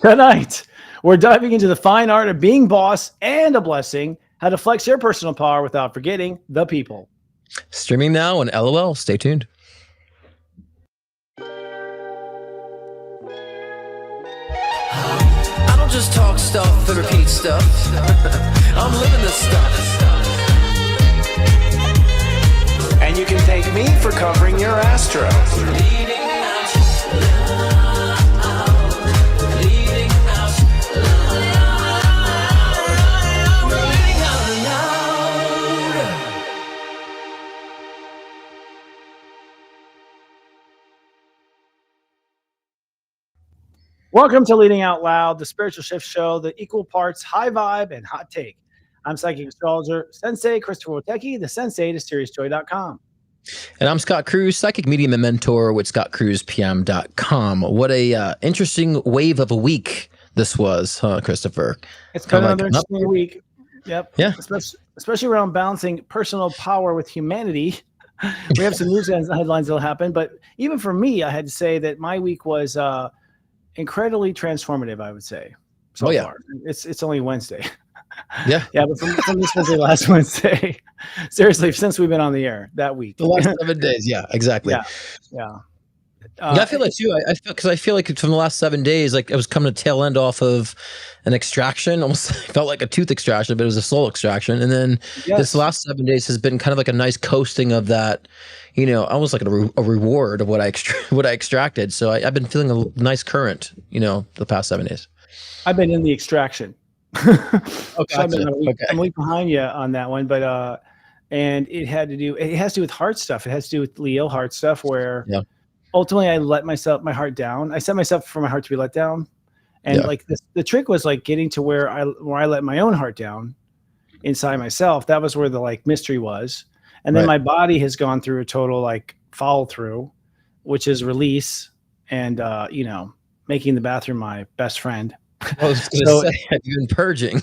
Tonight, we're diving into the fine art of being boss and a blessing, how to flex your personal power without forgetting the people. Streaming now on LOL. Stay tuned. I don't just talk stuff and repeat stuff. I'm living this stuff. And you can thank me for covering your astro. Welcome to Leading Out Loud, the spiritual shift show, the equal parts high vibe and hot take. I'm psychic astrologer Sensei Christopher Wotecki, the Sensei to SeriousJoy.com. And I'm Scott Cruz, psychic medium and mentor with ScottCruzPM.com. What a interesting wave of a week this was, huh, Christopher? It's been another interesting week. Yep. Yeah. Especially around balancing personal power with humanity. We have some news headlines that'll happen, but even for me, I had to say that my week was incredibly transformative, I would say. So far. It's only Wednesday. Yeah. Yeah, but from this Wednesday, last Wednesday. Seriously, since we've been on the air that week. The last 7 days. Yeah, exactly. Yeah. I feel like too. I feel like from the last 7 days, like I was coming to tail end off of an extraction. Almost felt like a tooth extraction, but it was a soul extraction. And then this last 7 days has been kind of like a nice coasting of that. You know, almost like a reward of what I extracted. So I've been feeling a nice current. You know, the past 7 days. I've been in the extraction. Okay, so I'm a week behind you on that one, but and it has to do with heart stuff. It has to do with Leo heart stuff, where ultimately I let my heart down. I set myself for my heart to be let down, and like the trick was like getting to where I let my own heart down inside myself. That was where the like mystery was, and then my body has gone through a total like follow through, which is release and you know, making the bathroom my best friend. I was going to say, have you been purging?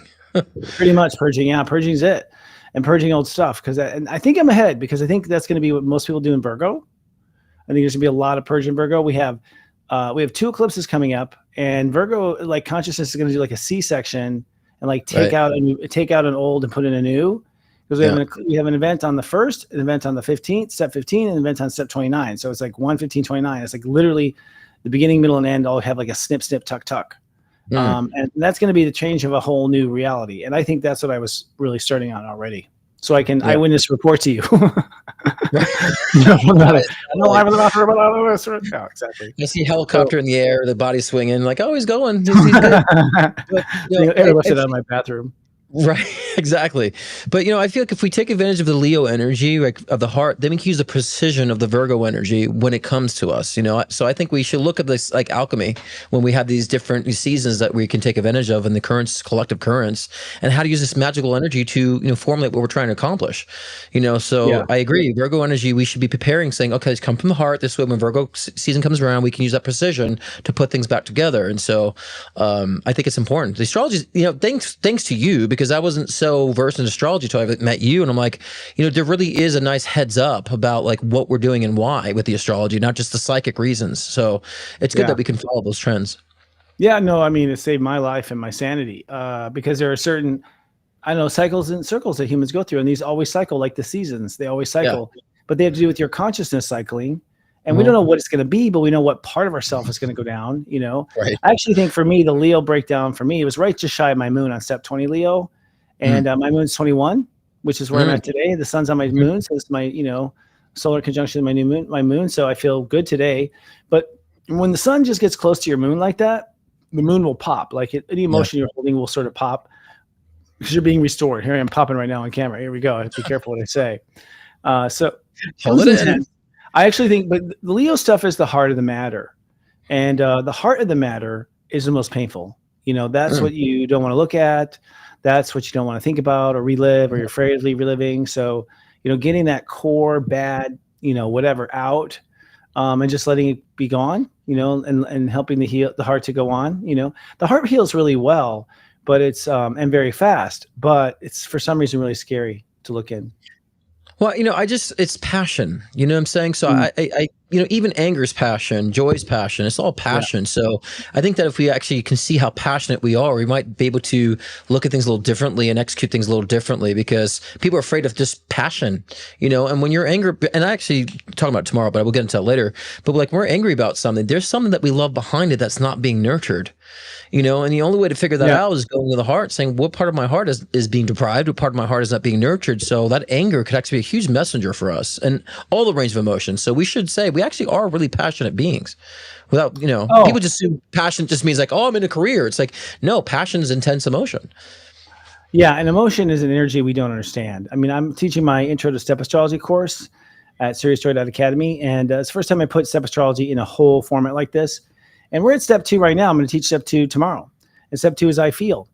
Pretty much purging. Yeah, purging's it. And purging old stuff. And I think I'm ahead because I think that's going to be what most people do in Virgo. I think there's going to be a lot of purge in Virgo. We have 2 eclipses coming up, and Virgo, like consciousness, is going to do like a C-section and like take out an old and put in a new. Because we have an event on the 1st, an event on the 15th, step 15, and an event on step 29. So it's like 1, 15, 29. It's like literally the beginning, middle, and end all have like a snip, snip, tuck, tuck. And that's going to be the change of a whole new reality. And I think that's what I was really starting on already. So I can eyewitness report to you. Exactly. I see helicopter in the air, the body swinging, like, oh, he's going. He's good. But, airlifted out of my bathroom. Right, exactly. But you know, I feel like if we take advantage of the Leo energy, like of the heart, then we can use the precision of the Virgo energy when it comes to us. You know, so I think we should look at this like alchemy when we have these different seasons that we can take advantage of in the currents, collective currents, and how to use this magical energy to formulate what we're trying to accomplish. You know, so I agree. Virgo energy, we should be preparing, saying, okay, it's come from the heart. This way, when Virgo season comes around, we can use that precision to put things back together. And so, I think it's important. The astrology, thanks to you, because I wasn't so versed in astrology until I met you, and I'm like, there really is a nice heads up about like what we're doing and why with the astrology, not just the psychic reasons. So it's good that we can follow those trends. Yeah, no, I mean, it saved my life and my sanity because there are certain, cycles and circles that humans go through, and these always cycle like the seasons. They always cycle, but they have to do with your consciousness cycling. And we don't know what it's going to be, but we know what part of ourselves is going to go down, Right. I actually think for me, the Leo breakdown for me, it was right just shy of my moon on step 20 Leo. And my moon's 21, which is where I'm at today. The sun's on my moon. So it's my, solar conjunction with my moon. So I feel good today. But when the sun just gets close to your moon like that, the moon will pop. Like any emotion you're holding will sort of pop because you're being restored. Here I am popping right now on camera. Here we go. I have to be careful what I say. So hold it in. I actually think, but the Leo stuff is the heart of the matter. And the heart of the matter is the most painful. That's what you don't want to look at. That's what you don't want to think about or relive, or you're afraid of reliving. So, getting that core bad, whatever out, and just letting it be gone, and helping the heart to go on. The heart heals really well, but it's and very fast, but it's for some reason really scary to look in. Well, it's passion, you know what I'm saying? So even anger is passion, joy is passion. It's all passion. Yeah. So I think that if we actually can see how passionate we are, we might be able to look at things a little differently and execute things a little differently, because people are afraid of just passion, and when you're angry, and I actually talk about it tomorrow, but we'll get into that later. But like, we're angry about something, there's something that we love behind it that's not being nurtured. And the only way to figure that out is going to the heart, saying what part of my heart is being deprived, what part of my heart is not being nurtured. So that anger could actually be a huge messenger for us and all the range of emotions. So we should say we actually are really passionate beings. Without, people just assume passion just means like, oh, I'm in a career. It's like, no, passion is intense emotion. Yeah, and emotion is an energy we don't understand. I mean, I'm teaching my Intro to Step Astrology course at SeriousStory.academy, and it's the first time I put Step Astrology in a whole format like this. And we're at step 2 right now. I'm going to teach step 2 tomorrow. And step 2 is I feel.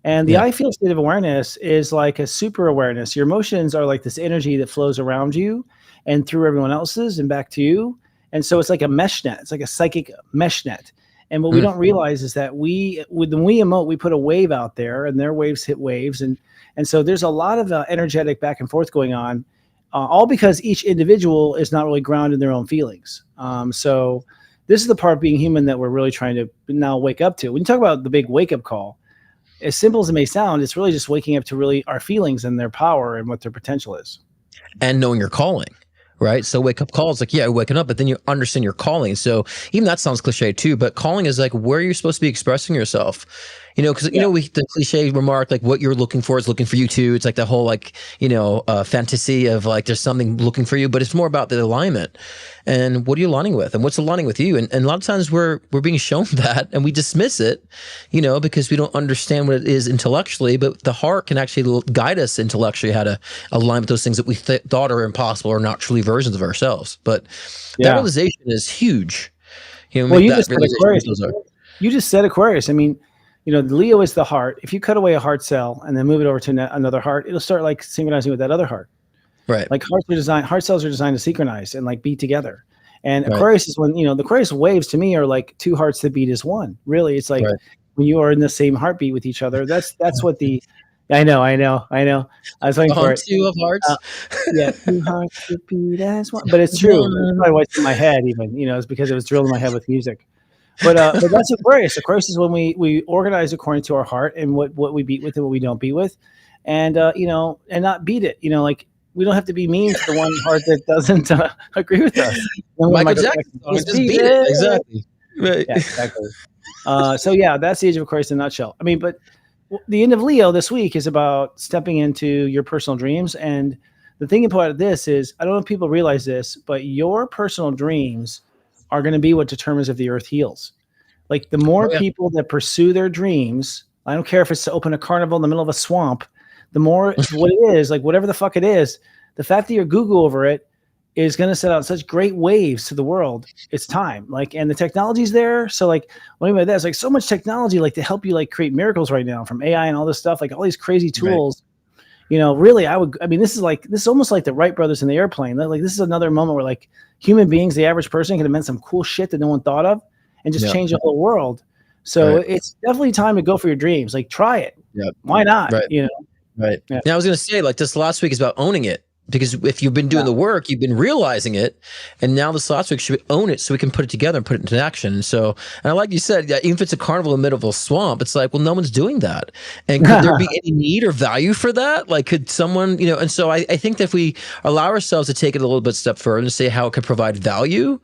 And the I feel state of awareness is like a super awareness. Your emotions are like this energy that flows around you and through everyone else's and back to you. And so it's like a mesh net. It's like a psychic mesh net. And what we don't realize is that when we emote, we put a wave out there, and their waves hit waves. And so there's a lot of energetic back and forth going on, all because each individual is not really grounded in their own feelings. So this is the part of being human that we're really trying to now wake up to. When you talk about the big wake-up call, as simple as it may sound, it's really just waking up to really our feelings and their power and what their potential is. And knowing your calling, right? So wake-up call is like, yeah, waking up, but then you understand your calling. So even that sounds cliche too, but calling is like where you're supposed to be expressing yourself. Because the cliche remark, like what you're looking for is looking for you too. It's like the whole fantasy of like there's something looking for you, but it's more about the alignment and what are you aligning with and what's aligning with you. And a lot of times we're being shown that and we dismiss it, because we don't understand what it is intellectually, but the heart can actually guide us intellectually how to align with those things that we thought are impossible or not truly versions of ourselves. But that realization is huge. Well, you just said Aquarius. You just said Aquarius. I mean, the Leo is the heart. If you cut away a heart cell and then move it over to another heart, it'll start like synchronizing with that other heart. Right. Like heart cells are designed to synchronize and like beat together. And Aquarius is when, the Aquarius waves to me are like two hearts that beat as one. Really, it's like when you are in the same heartbeat with each other. That's what the. I know. I was waiting for it. Two of hearts. Two hearts that beat as one. But it's true. That's probably what's in my head. Even it's because it was drilled in my head with music. But that's Aquarius. Aquarius is when we organize according to our heart and what we beat with and what we don't beat with, and and not beat it. Like we don't have to be mean to the one heart that doesn't agree with us. Michael Jackson, just beat it. Exactly. Right. Yeah, exactly. So that's the age of Aquarius in a nutshell. I mean, but the end of Leo this week is about stepping into your personal dreams. And the thing about this is, I don't know if people realize this, but your personal dreams are going to be what determines if the earth heals. Like the more people that pursue their dreams, I don't care if it's to open a carnival in the middle of a swamp, the more what it is, like whatever the fuck it is, the fact that you're Google over it is going to set out such great waves to the world. It's time. And the technology's there. So what I mean by that is like so much technology, like to help you like create miracles right now from AI and all this stuff, like all these crazy tools. Right. Really, this is almost like the Wright brothers in the airplane. Like this is another moment where like human beings, the average person can invent some cool shit that no one thought of and just change the whole world. So it's definitely time to go for your dreams. Like try it. Yep. Why not? Right. Right. Yeah. Now I was going to say like this last week is about owning it. Because if you've been doing the work, you've been realizing it, and now this last week should own it so we can put it together and put it into action. And I like you said, even if it's a carnival in the middle of a swamp, it's like, well, no one's doing that. And could there be any need or value for that? Like, could someone, and so I think that if we allow ourselves to take it a little bit step further and say how it could provide value,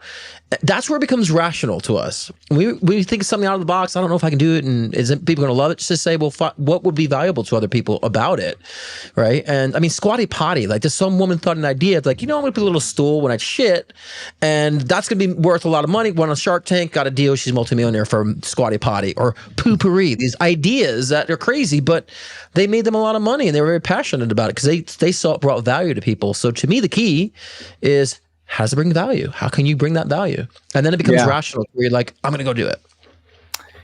that's where it becomes rational to us. We think of something out of the box. I don't know if I can do it, and isn't people going to love it? Just to say, well, what would be valuable to other people about it, right? And I mean, squatty potty. Like, there's some woman thought an idea of like, I'm going to put a little stool when I shit, and that's going to be worth a lot of money. Went on Shark Tank, got a deal. She's a multimillionaire from squatty potty or poopery. These ideas that are crazy, but they made them a lot of money, and they were very passionate about it because they saw it brought value to people. So to me, the key is, how does it bring value? How can you bring that value? And then it becomes rational where you're like, I'm going to go do it.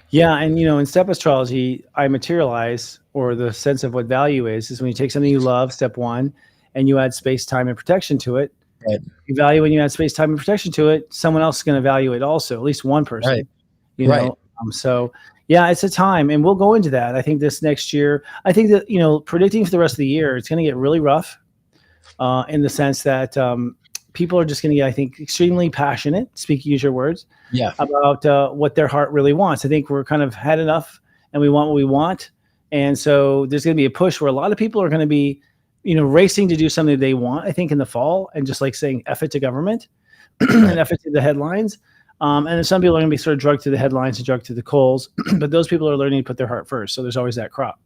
Yeah. And, in step astrology, I materialize, or the sense of what value is when you take something you love, step 1, and you add space, time, and protection to it. Right. You value when you add space, time, and protection to it, someone else is going to value it also, at least one person. Right. So, it's a time. And we'll go into that. I think this next year, I think that, predicting for the rest of the year, it's going to get really rough in the sense that people are just going to get, I think, extremely passionate, use your words, Yeah. about what their heart really wants. I think we're kind of had enough and we want what we want. And so there's going to be a push where a lot of people are going to be, racing to do something they want, I think, in the fall, and just like saying F it to government and F it to the headlines. And then some people are going to be sort of drugged to the headlines and drugged to the coals, but those people are learning to put their heart first. So there's always that crop.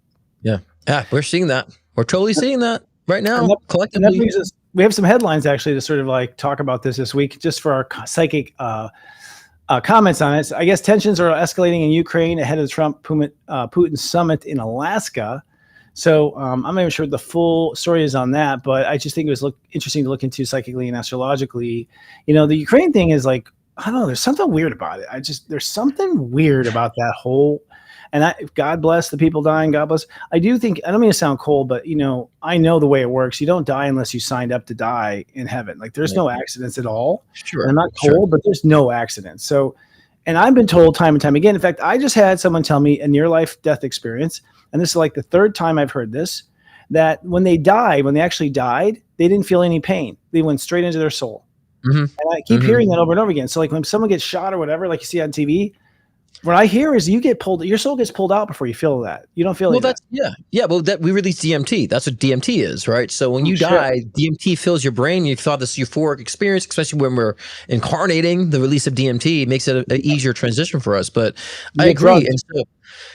Yeah. Yeah. We're seeing that. We're totally seeing that right now. And that Collectively. brings us, we have some headlines actually to sort of like talk about this week, just for our psychic comments on it. So I guess tensions are escalating in Ukraine ahead of the Putin summit in Alaska. So I'm not even sure what the full story is on that, but I just think it was interesting to look into psychically and astrologically. The Ukraine thing is like, I don't know, there's something weird about it. There's something weird about that whole, and God bless the people dying. God bless. I do think, I don't mean to sound cold, but I know the way it works. You don't die unless you signed up to die in heaven. Like there's no accidents at all. Sure. And I'm not cold, but there's no accidents. So, and I've been told time and time again, in fact, I just had someone tell me a near life death experience. And this is like the third time I've heard this, that when they actually died, they didn't feel any pain. They went straight into their soul. Mm-hmm. And I keep hearing that over and over again. So like when someone gets shot or whatever, like you see on TV, what I hear is your soul gets pulled out before you feel that. You don't feel that. Yeah. Well, we release DMT. That's what DMT is, right? So when you die, DMT fills your brain. You thought this euphoric experience, especially when we're incarnating. The release of DMT makes it an easier transition for us. But I agree. And so,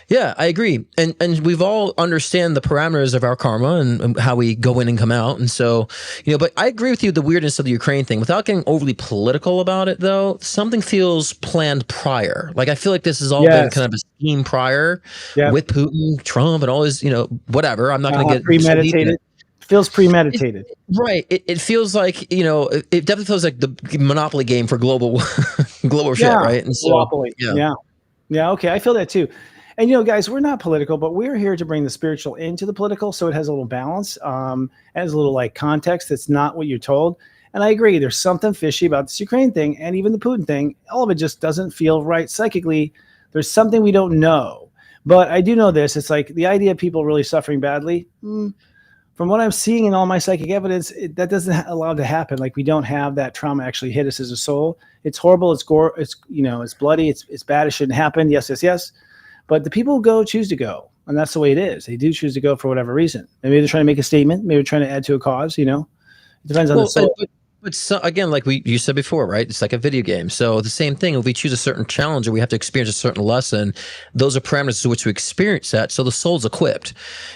yeah, I agree. And we've all understand the parameters of our karma and how we go in and come out. And so, but I agree with you, the weirdness of the Ukraine thing. Without getting overly political about it, though, something feels planned prior. Like I feel like this has all been kind of a scheme prior with Putin, Trump, and all his, whatever. I'm not going to get premeditated. Feels premeditated. Right. It feels like, it definitely feels like the Monopoly game for global shit, right? And so, Monopoly. Yeah. Okay. I feel that too. And, guys, we're not political, but we're here to bring the spiritual into the political. So it has a little balance, has a little like context. That's not what you're told. And I agree. There's something fishy about this Ukraine thing and even the Putin thing. All of it just doesn't feel right psychically. There's something we don't know. But I do know this. It's like the idea of people really suffering badly. From what I'm seeing in all my psychic evidence, that doesn't allow to happen. Like we don't have that trauma actually hit us as a soul. It's horrible. It's gore. It's, it's bloody. It's bad. It shouldn't happen. Yes. But the people choose to go. And that's the way it is. They do choose to go for whatever reason. Maybe they're trying to make a statement. Maybe they're trying to add to a cause, It depends on the soul. But so, again, like you said before, right? It's like a video game. So the same thing, if we choose a certain challenge or we have to experience a certain lesson, those are parameters to which we experience that. So the soul's equipped.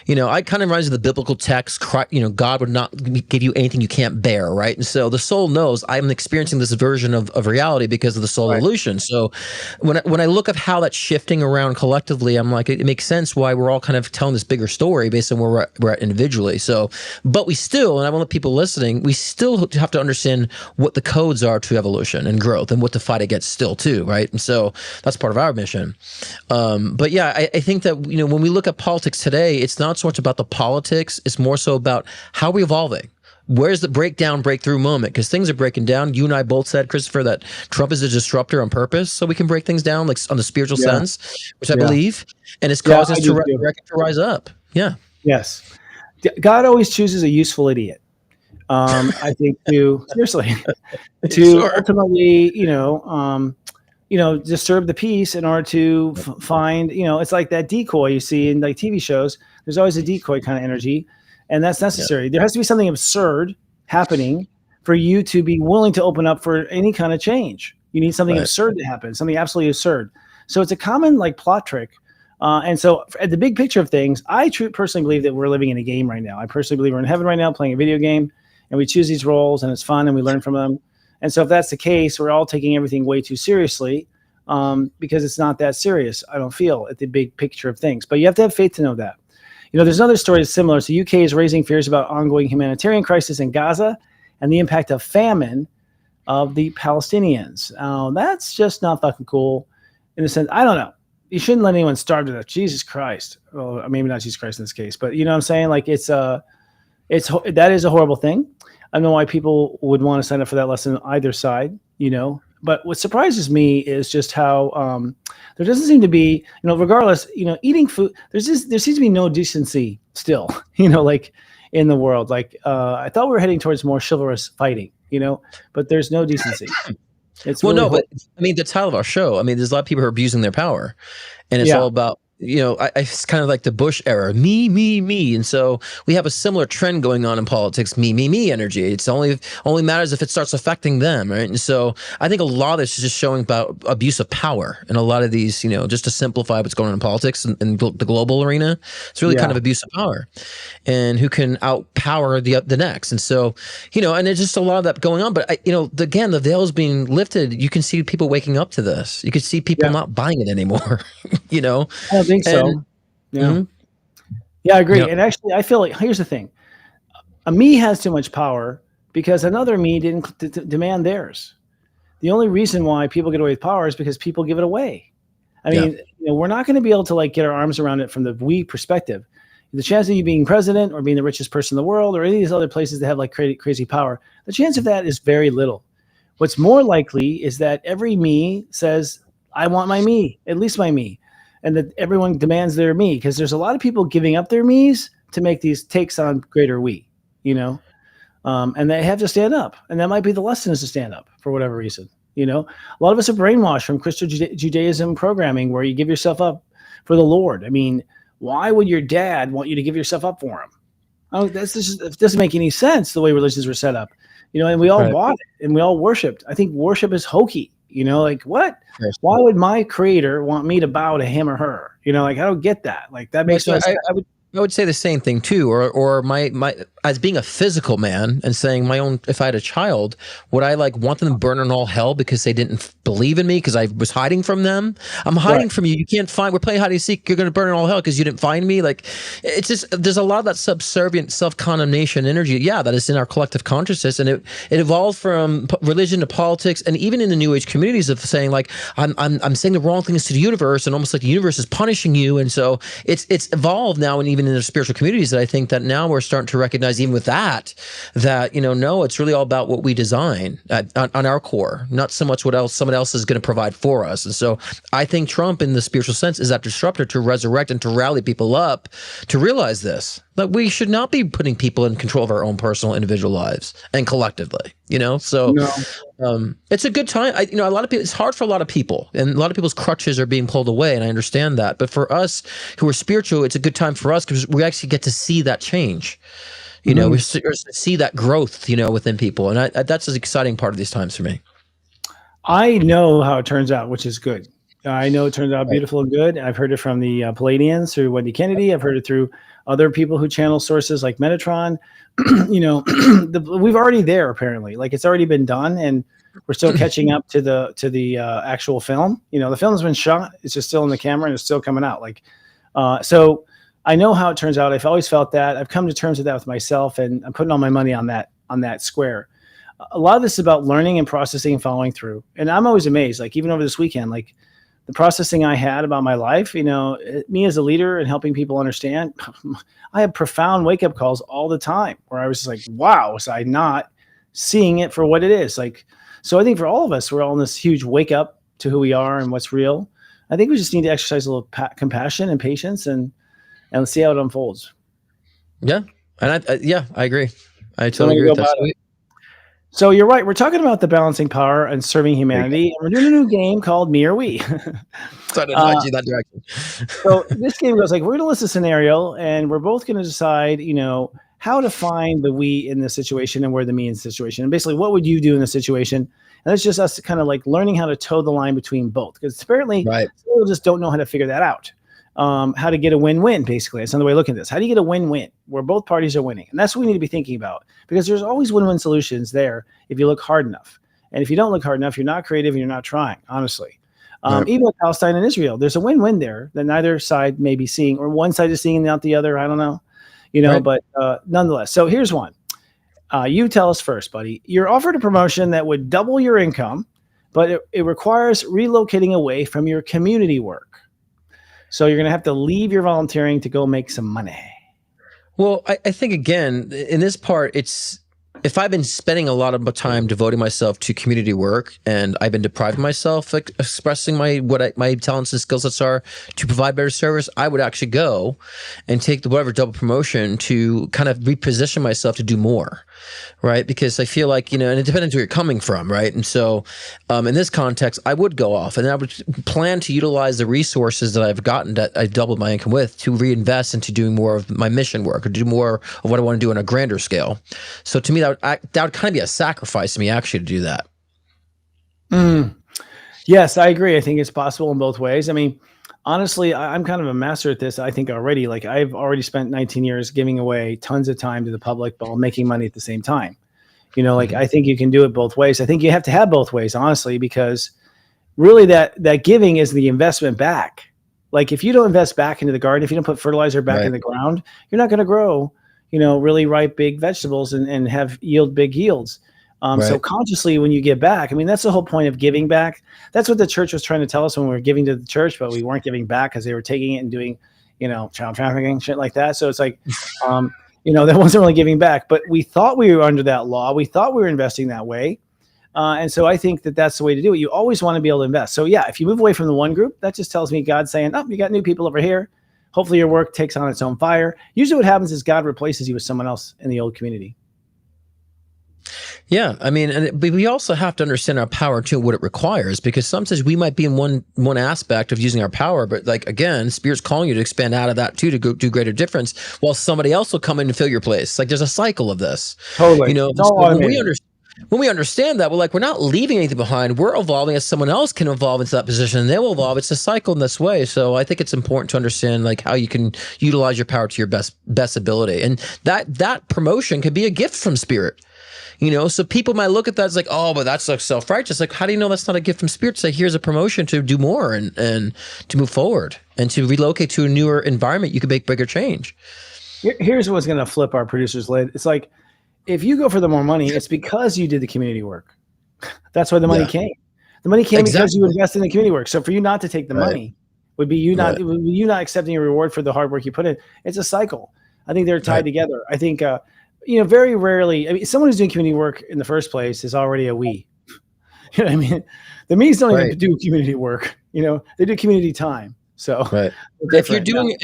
I kind of reminds of the biblical text, God would not give you anything you can't bear, right? And so the soul knows I'm experiencing this version of reality because of the soul illusion. So when I look at how that's shifting around collectively, I'm like, it makes sense why we're all kind of telling this bigger story based on where we're at individually. So, but we still, and I want the people listening, we still have to understand what the codes are to evolution and growth and what to fight against still too, right? And so that's part of our mission. But yeah, I think that, when we look at politics today, it's not so much about the politics, it's more so about how we're evolving. Where's the breakthrough moment? Because things are breaking down. You and I both said, Christopher, that Trump is a disruptor on purpose, so we can break things down, like on the spiritual sense, which I believe, and it's caused us to rise up. Yeah. Yes. God always chooses a useful idiot. I think to ultimately, disturb the peace in order to find, it's like that decoy you see in like TV shows. There's always a decoy kind of energy, and that's necessary. Yeah. There has to be something absurd happening for you to be willing to open up for any kind of change. You need something absurd to happen, something absolutely absurd. So it's a common like plot trick. And so at the big picture of things, I personally believe that we're living in a game right now. I personally believe we're in heaven right now playing a video game. And we choose these roles and it's fun and we learn from them. And so if that's the case, we're all taking everything way too seriously because it's not that serious, I don't feel, at the big picture of things. But you have to have faith to know that. There's another story that's similar. So UK is raising fears about ongoing humanitarian crisis in Gaza and the impact of famine of the Palestinians. That's just not fucking cool in the sense, I don't know. You shouldn't let anyone starve to death. Jesus Christ. Well, maybe not Jesus Christ in this case, but you know what I'm saying? Like that is a horrible thing. I don't know why people would want to sign up for that lesson on either side, But what surprises me is just how there doesn't seem to be, regardless, eating food. There seems to be no decency still, like in the world. Like I thought we were heading towards more chivalrous fighting, but there's no decency. It's Well, really no, but I mean, the title of our show, I mean, there's a lot of people who are abusing their power, and it's all about, it's kind of like the Bush era, me, me, me. And so we have a similar trend going on in politics, me, me, me energy. It's only matters if it starts affecting them, right? And so I think a lot of this is just showing about abuse of power. And a lot of these, just to simplify what's going on in politics and the global arena, it's really kind of abuse of power and who can outpower the next. And so, and there's just a lot of that going on. But, again, the veil is being lifted. You can see people waking up to this. You can see people not buying it anymore, I think so. Yeah. Yeah, I agree. And actually, I feel like, here's the thing. A me has too much power because another me didn't demand theirs. The only reason why people get away with power is because people give it away. I mean, we're not going to be able to like get our arms around it from the we perspective. The chance of you being president or being the richest person in the world or any of these other places that have like crazy power, the chance of that is very little. What's more likely is that every me says, I want my me, at least my me. And that everyone demands their me, because there's a lot of people giving up their me's to make these takes on greater we, and they have to stand up. And that might be the lesson, is to stand up for whatever reason. A lot of us are brainwashed from Christian Judaism programming where you give yourself up for the Lord. I mean, why would your dad want you to give yourself up for him? Oh, it doesn't make any sense the way religions were set up, and we all bought it and we all worshiped. I think worship is hokey. Like what? Why would my creator want me to bow to him or her? I don't get that. Like that makes no sense. I would say the same thing too, or my as being a physical man and saying my own, if I had a child, would I like want them to burn in all hell because they didn't believe in me because I was hiding from them? I'm hiding from you. You can't find. We're playing hide and seek. You're going to burn in all hell because you didn't find me. Like it's just there's a lot of that subservient self-condemnation energy. Yeah, that is in our collective consciousness, and it evolved from religion to politics, and even in the New Age communities of saying like I'm saying the wrong things to the universe, and almost like the universe is punishing you, and so it's evolved now, and even in the spiritual communities that I think that now we're starting to recognize, even with that no, it's really all about what we design on our core, not so much what else someone else is going to provide for us. And so I think Trump, in the spiritual sense, is that disruptor to resurrect and to rally people up to realize this, that we should not be putting people in control of our own personal individual lives and collectively, so it's a good time. A lot of people, it's hard for a lot of people, and a lot of people's crutches are being pulled away, and I understand that. But for us who are spiritual, it's a good time for us because we actually get to see that change. We see that growth, within people, and that's an exciting part of these times for me. I know how it turns out, which is good. I know it turns out beautiful and good. I've heard it from the Palladians through Wendy Kennedy. I've heard it through other people who channel sources like Metatron. We've already there apparently. Like it's already been done, and we're still catching up to the actual film. The film's been shot. It's just still in the camera and it's still coming out. So I know how it turns out. I've always felt that. I've come to terms with that with myself, and I'm putting all my money on that square. A lot of this is about learning and processing and following through. And I'm always amazed, like even over this weekend, like the processing I had about my life, me as a leader and helping people understand, I had profound wake-up calls all the time where I was just like, wow, was I not seeing it for what it is? Like, so I think for all of us, we're all in this huge wake up to who we are and what's real. I think we just need to exercise a little compassion and patience and see how it unfolds. Yeah. And I agree. I totally agree with that. So you're right. We're talking about the balancing power and serving humanity. And we're doing a new game called Me or We. So I didn't invite you that direction. So this game goes like, we're going to list a scenario and we're both going to decide, how to find the we in this situation and where the me in the situation. And basically, what would you do in this situation? And it's just us kind of like learning how to toe the line between both. Because apparently people just don't know how to figure that out. How to get a win-win, basically. That's another way of looking at this. How do you get a win-win where both parties are winning? And that's what we need to be thinking about, because there's always win-win solutions there if you look hard enough. And if you don't look hard enough, you're not creative and you're not trying, honestly. Even with Palestine and Israel, there's a win-win there that neither side may be seeing, or one side is seeing and not the other. I don't know, but nonetheless. So here's one. You tell us first, buddy. You're offered a promotion that would double your income, but it requires relocating away from your community work. So you're going to have to leave your volunteering to go make some money. Well, I think, again, in this part, it's if I've been spending a lot of time devoting myself to community work, and I've been depriving myself, like expressing my talents and skill sets are to provide better service, I would actually go and take the whatever double promotion to kind of reposition myself to do more, right? Because I feel like, and it depends where you're coming from, right? And so in this context, I would go off and I would plan to utilize the resources that I've gotten, that I doubled my income with, to reinvest into doing more of my mission work, or do more of what I want to do on a grander scale. So to me, that would kind of be a sacrifice to me actually to do that. Yes, I agree. I think it's possible in both ways. I mean, honestly, I'm kind of a master at this, I think, already. Like, I've already spent 19 years giving away tons of time to the public while making money at the same time. I think you can do it both ways. I think you have to have both ways, honestly, because really that giving is the investment back. Like, if you don't invest back into the garden, if you don't put fertilizer back in the ground, you're not going to grow, really ripe big vegetables and have big yields. So consciously, when you give back, I mean, that's the whole point of giving back. That's what the church was trying to tell us when we were giving to the church, but we weren't giving back because they were taking it and doing, child trafficking, shit like that. So it's like, that wasn't really giving back, but we thought we were under that law. We thought we were investing that way. And so I think that that's the way to do it. You always want to be able to invest. So yeah, if you move away from the one group, that just tells me God's saying, oh, you got new people over here. Hopefully your work takes on its own fire. Usually what happens is God replaces you with someone else in the old community. Yeah, I mean, but we also have to understand our power too, what it requires, because sometimes we might be in one aspect of using our power, but like, again, Spirit's calling you to expand out of that too, to go do greater difference, while somebody else will come in and fill your place. Like, there's a cycle of this. Totally. When we understand that, we're not leaving anything behind. We're evolving as someone else can evolve into that position, and they will evolve. It's a cycle in this way. So I think it's important to understand like how you can utilize your power to your best ability, and that promotion could be a gift from Spirit. So people might look at that as like, oh, but that's like self-righteous. Like, how do you know that's not a gift from Spirit? To say, here's a promotion to do more and to move forward and to relocate to a newer environment. You can make bigger change. Here's what's going to flip our producer's lid. It's like, if you go for the more money, it's because you did the community work. That's why the money came. The money came because you invested in the community work. So for you not to take the money would be you not accepting a reward for the hard work you put in. It's a cycle. I think they're tied together. I think, very rarely, I mean, someone who's doing community work in the first place is already a we. You know what I mean? The me's don't even do community work. They do community time. So if you're doing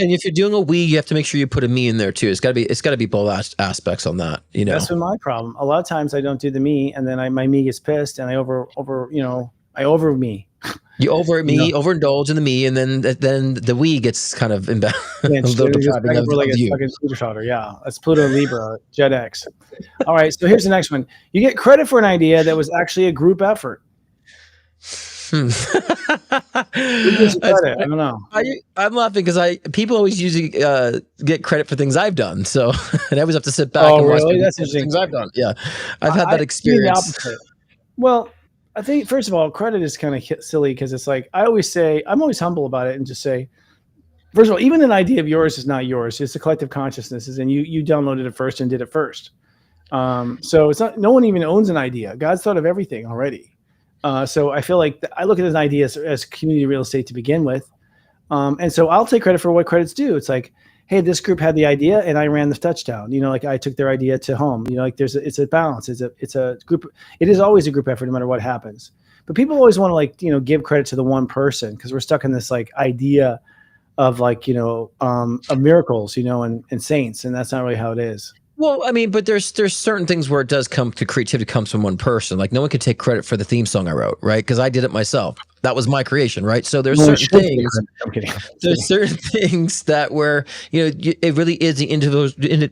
a we, you have to make sure you put a me in there too. It's got to be both aspects on that. That's been my problem. A lot of times I don't do the me, and then my me gets pissed, and I over me. You overindulge in the me, and then the we gets kind of imbalanced. Like a fucking scooter shotter. Yeah, that's Pluto Libra, Jet X. All right, so here's the next one. You get credit for an idea that was actually a group effort. Who gives you credit? I don't know. I'm laughing because people always usually get credit for things I've done. So and I always have to sit back and watch That's interesting. Things I've done. Yeah, I've had that experience. Well, I think, first of all, credit is kind of silly because it's like, I'm always humble about it and just say, first of all, even an idea of yours is not yours. It's a collective consciousness, and you downloaded it first and did it first. So it's not, no one even owns an idea. God's thought of everything already. So I feel like I look at this idea as community real estate to begin with. And so I'll take credit for what credit's due. It's like, hey, this group had the idea and I ran the touchdown. Like I took their idea to home. It's a balance. It's a group. It is always a group effort no matter what happens. But people always want to give credit to the one person because we're stuck in this idea of of miracles, and saints, and that's not really how it is. Well, I mean, but there's certain things where it does come to creativity comes from one person. Like no one could take credit for the theme song I wrote, right? Because I did it myself. That was my creation, right? So there's certain things. I'm kidding. There's certain things that where it really is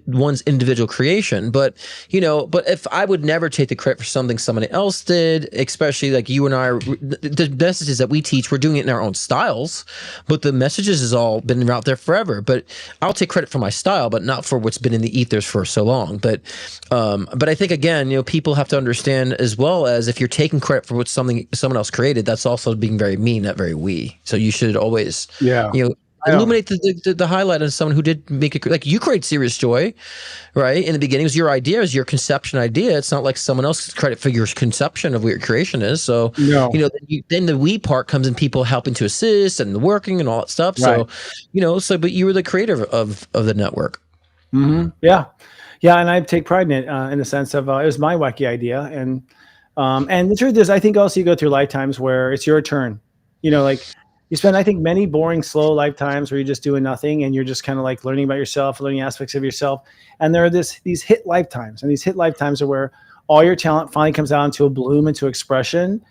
one's individual creation. But but if I would never take the credit for something somebody else did, especially like you and I, the messages that we teach, we're doing it in our own styles. But the messages has all been out there forever. But I'll take credit for my style, but not for what's been in the ethers for so long. But I think again, people have to understand as well as if you're taking credit for what someone else created, that's also being very me, not very we. So you should always, illuminate the highlight of someone who did make it. Like you create Serious Joy, right? In the beginning, it was your idea, it was your conception idea. It's not like someone else's credit for your conception of what your creation is. So, then the we part comes in people helping to assist and the working and all that stuff. Right. So, but you were the creator of the network. Mm-hmm. Yeah. Yeah, and I take pride in it in the sense of it was my wacky idea, and the truth is, I think also you go through lifetimes where it's your turn. Like you spend, I think, many boring, slow lifetimes where you're just doing nothing and you're just kind of like learning about yourself, learning aspects of yourself. And there are these hit lifetimes, and these hit lifetimes are where all your talent finally comes out into a bloom, into expression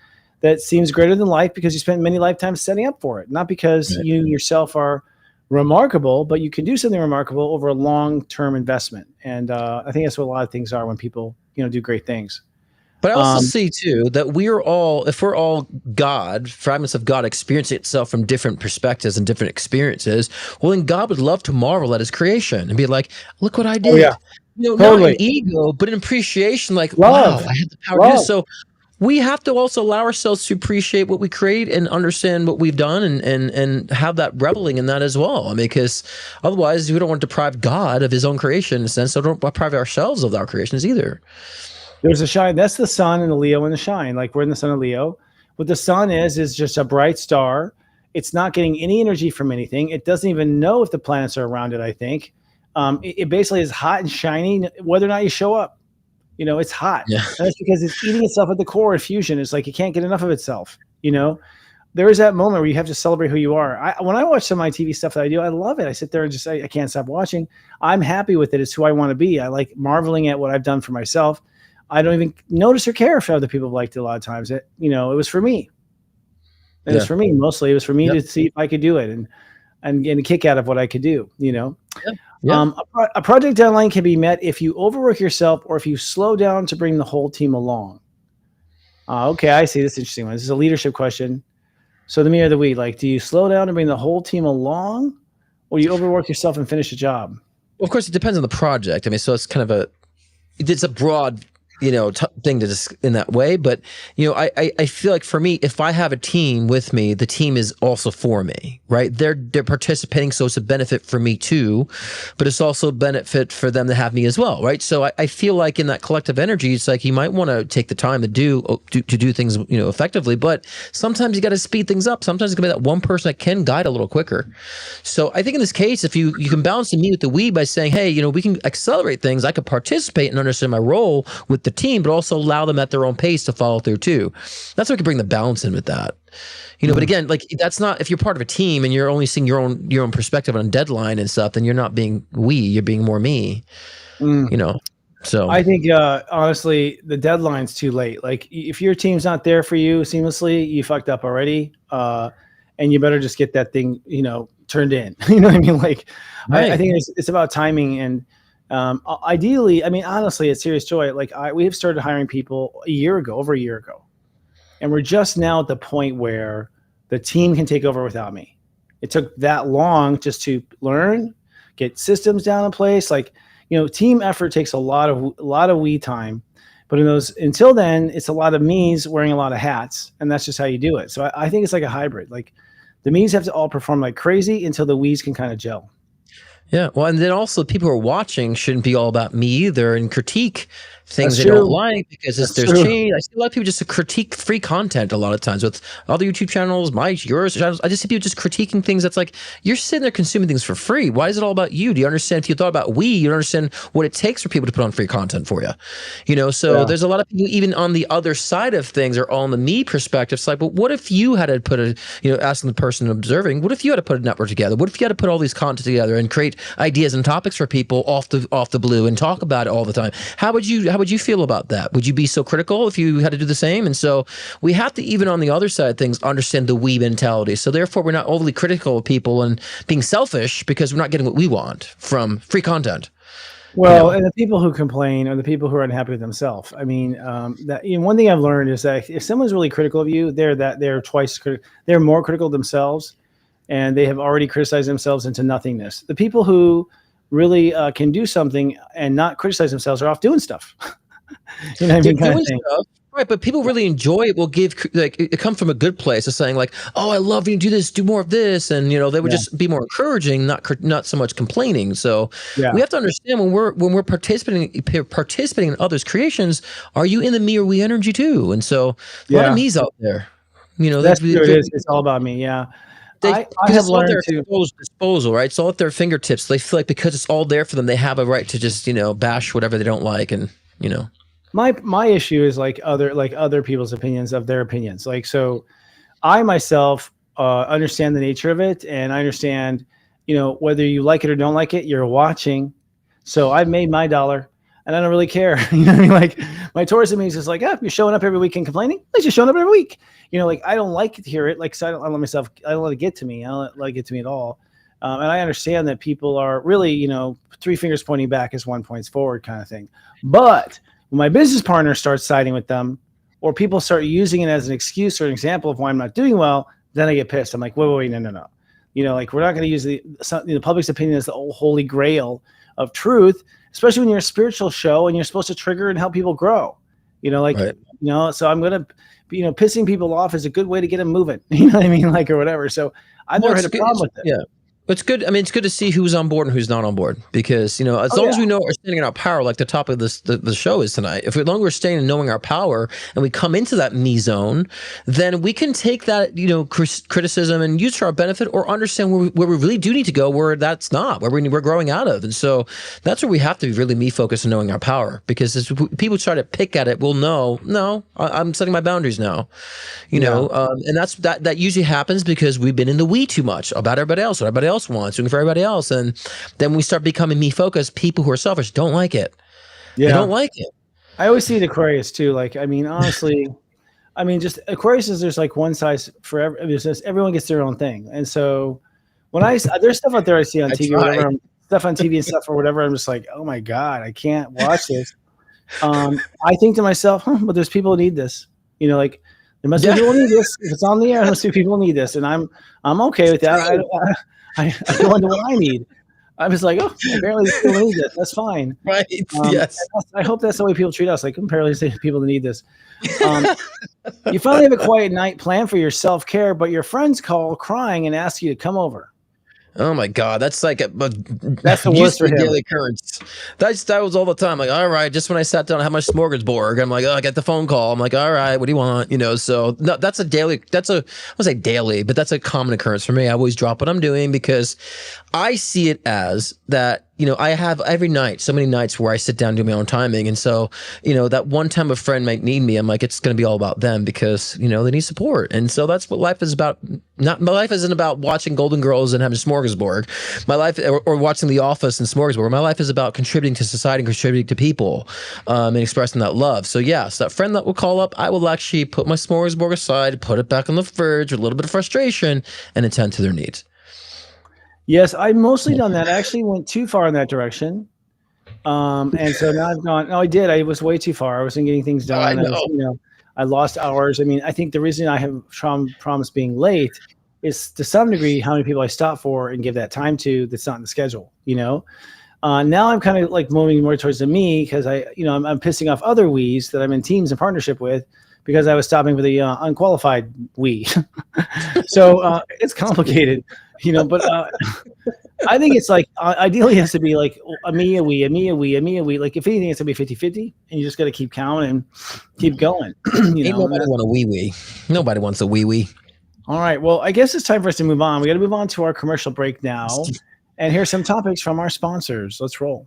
that seems greater than life because you spent many lifetimes setting up for it, not because you yourself are remarkable, but you can do something remarkable over a long-term investment. And I think that's what a lot of things are when people, do great things. But I also see too that if we're all God, fragments of God experiencing itself from different perspectives and different experiences, well, then God would love to marvel at his creation and be like, look what I did. Oh, yeah. Not in ego, but in appreciation, like, Love. wow, I had the power to do this. So we have to also allow ourselves to appreciate what we create and understand what we've done and have that reveling in that as well. I mean, because otherwise we don't want to deprive God of his own creation in a sense, so don't deprive ourselves of our creations either. There's a shine. That's the sun and the Leo and the shine. Like we're in the sun of Leo. What the sun is just a bright star. It's not getting any energy from anything. It doesn't even know if the planets are around it, I think. It basically is hot and shiny, whether or not you show up. It's hot. Yeah. And that's because it's eating itself at the core of fusion. It's like it can't get enough of itself. There is that moment where you have to celebrate who you are. When I watch some of my TV stuff that I do, I love it. I sit there and just I can't stop watching. I'm happy with it. It's who I want to be. I like marveling at what I've done for myself. I don't even notice or care if other people have liked it a lot of times. It was for me. And it's for me, mostly. It was for me to see if I could do it and get a kick out of what I could do, A project deadline can be met if you overwork yourself or if you slow down to bring the whole team along. Okay, I see. This is an interesting one. This is a leadership question. So the me or the we, like, do you slow down to bring the whole team along or you overwork yourself and finish a job? Well, of course, it depends on the project. I mean, so it's kind of it's a broad thing to just in that way. But, I feel like for me, if I have a team with me, the team is also for me, right? They're participating. So it's a benefit for me too, but it's also a benefit for them to have me as well. Right. So I feel like in that collective energy, it's like you might want to take the time to do things, effectively, but sometimes you got to speed things up. Sometimes it's gonna be that one person that can guide a little quicker. So I think in this case, if you can balance the me with the we by saying, hey, we can accelerate things. I could participate and understand my role with the team, but also allow them at their own pace to follow through too. That's what we can bring the balance in with that. But again, like that's not, if you're part of a team and you're only seeing your own perspective on deadline and stuff, then you're not being you're being more me. So I think honestly, the deadline's too late. Like if your team's not there for you seamlessly, you fucked up already. And you better just get that thing, turned in. You know what I mean? Like I think it's about timing and ideally, I mean, honestly, it's serious joy. Like we have started hiring people over a year ago, and we're just now at the point where the team can take over without me. It took that long just to learn, get systems down in place. Like, team effort takes a lot of we time, but until then, it's a lot of me's wearing a lot of hats, and that's just how you do it. So I think it's like a hybrid. Like the me's have to all perform like crazy until the we's can kind of gel. Yeah. Well, and then also people who are watching shouldn't be all about me either and critique things That's they true. don't like because there's change. I see a lot of people just critique free content a lot of times with other YouTube channels, yours channels. I just see people just critiquing things that's like, you're sitting there consuming things for free. Why is it all about you? Do you understand? If you thought about you don't understand what it takes for people to put on free content for you. So there's a lot of people even on the other side of things are all on the me perspective. It's like, but what if you had to put asking the person observing, what if you had to put a network together? What if you had to put all these content together and create ideas and topics for people off the blue and talk about it all the time? How would you feel about that? Would you be so critical if you had to do the same? And so we have to, even on the other side of things, understand the we mentality. So therefore, we're not overly critical of people and being selfish because we're not getting what we want from free content. Well, and the people who complain are the people who are unhappy with themselves. I mean, one thing I've learned is that if someone's really critical of you, they're more critical of themselves, and they have already criticized themselves into nothingness. The people who really can do something and not criticize themselves are off doing stuff. You know what I mean? Kind of thing. Right, but people really enjoy it. Will give it comes from a good place of saying like, "Oh, I love you. Do this. Do more of this," and they would just be more encouraging, not so much complaining. So we have to understand when we're participating in others' creations, are you in the me or we energy too? And so a lot of me's out there. That's true. It's all about me. Yeah. I because have it's all at learned their to. disposal, right? It's all at their fingertips. They feel like because it's all there for them, they have a right to just bash whatever they don't like, and My issue is like other people's opinions of their opinions. Like, so I myself understand the nature of it, and I understand, whether you like it or don't like it, you're watching. So I've made my dollar, and I don't really care. You know what I mean? Like, my Taurus in me is just like, you're showing up every week and complaining. At least you're showing up every week. Like, I don't like to hear it. Like, so I don't let myself. I don't let it get to me. I don't let it get to me at all. And I understand that people are really, three fingers pointing back is one points forward kind of thing. But when my business partner starts siding with them, or people start using it as an excuse or an example of why I'm not doing well, then I get pissed. I'm like, wait, no. Like, we're not going to use the public's opinion as the holy grail of truth, especially when you're a spiritual show and you're supposed to trigger and help people grow. Right. So I'm going to, pissing people off is a good way to get them moving. You know what I mean? Like, or whatever. So I've never had a problem with it. Yeah. It's good. I mean, it's good to see who's on board and who's not on board, because, as long as we know we're standing in our power, like the topic of the show is tonight, if we long we're staying in knowing our power and we come into that me zone, then we can take that, criticism and use to our benefit, or understand where we really do need to go, where that's not, where we're growing out of. And so that's where we have to be really me focused on knowing our power, because as people try to pick at it, we'll know, no, I'm setting my boundaries now, and that usually happens because we've been in the we too much about everybody else, what everybody else wants, doing for everybody else, and then we start becoming me focused. People who are selfish don't like it. They don't like it. I always see it Aquarius too. Like, I mean, honestly, just Aquarius is, there's like one size for everyone gets their own thing. And so when there's stuff out there I see on TV, or whatever, stuff on TV and stuff or whatever, I'm just like, oh my God, I can't watch this. I think to myself, but there's people who need this. Like, there must be people who need this. If it's on the air, there must be people who need this, and I'm okay with that. I go into what I need. I was like, apparently people need this. That's fine. Right. Yes. I hope that's the way people treat us. Like, apparently people need this. You finally have a quiet night planned for your self-care, but your friends call crying and ask you to come over. Oh my God, that's like that's the worst for him. Daily occurrence. That was all the time. Like, all right, just when I sat down and had my smorgasbord, I'm like, I get the phone call. I'm like, all right, what do you want? So no, that's a daily. I won't say daily, but that's a common occurrence for me. I always drop what I'm doing, because I see it as that. I have every night, so many nights where I sit down and do my own timing. And so, that one time a friend might need me, I'm like, it's going to be all about them, because, they need support. And so that's what life is about. My life isn't about watching Golden Girls and having smorgasbord. My life, or watching The Office and smorgasbord. My life is about contributing to society and contributing to people, and expressing that love. So yes, that friend that will call up, I will actually put my smorgasbord aside, put it back on the fridge with a little bit of frustration, and attend to their needs. Yes, I've mostly done that. I actually went too far in that direction. And so now I've gone, no, I did. I was way too far. I wasn't getting things done. I lost hours. I mean, I think the reason I have promised being late is to some degree how many people I stop for and give that time to that's not in the schedule, Now I'm kind of like moving more towards the me, because I'm pissing off other we's that I'm in teams and partnership with, because I was stopping for the unqualified we. So it's complicated. But I think it's like ideally it has to be like a me, a we, a me, a we, a me, a we. Like, if anything, it's to be 50-50, and you just got to keep counting and keep going. Ain't nobody want a wee. Nobody wants a wee. All right. Well, I guess it's time for us to move on. We got to move on to our commercial break now. And here's some topics from our sponsors. Let's roll.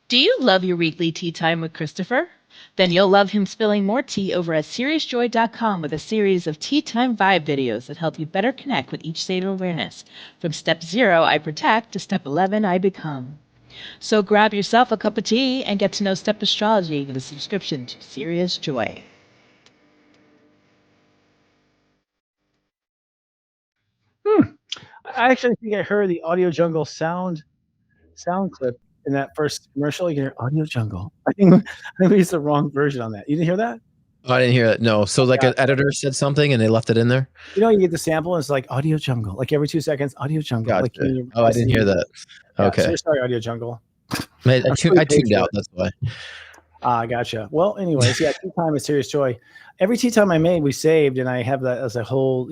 Do you love your weekly tea time with Christopher? Then you'll love him spilling more tea over at SeriousJoy.com with a series of tea time vibe videos that help you better connect with each state of awareness. From step 0, I protect, to step 11, I become. So grab yourself a cup of tea and get to know Step Astrology with a subscription to Serious Joy. I actually think I heard the Audio Jungle sound clip in that first commercial. You can hear Audio Jungle. I think maybe it's the wrong version on that. You didn't hear that? Oh, I didn't hear that. No. So like Yeah. an editor said something and they left it in there. You know, you get the sample and it's like Audio Jungle, like every 2 seconds, Audio Jungle. Gotcha. Like Oh, I didn't hear that. Yeah, Okay. So sorry, Audio Jungle. I I'm sure tuned you paid out. for it. That's why. Gotcha. Well, anyways, yeah, tea time is Serious Joy. Every tea time I made, we saved, and I have that as a whole,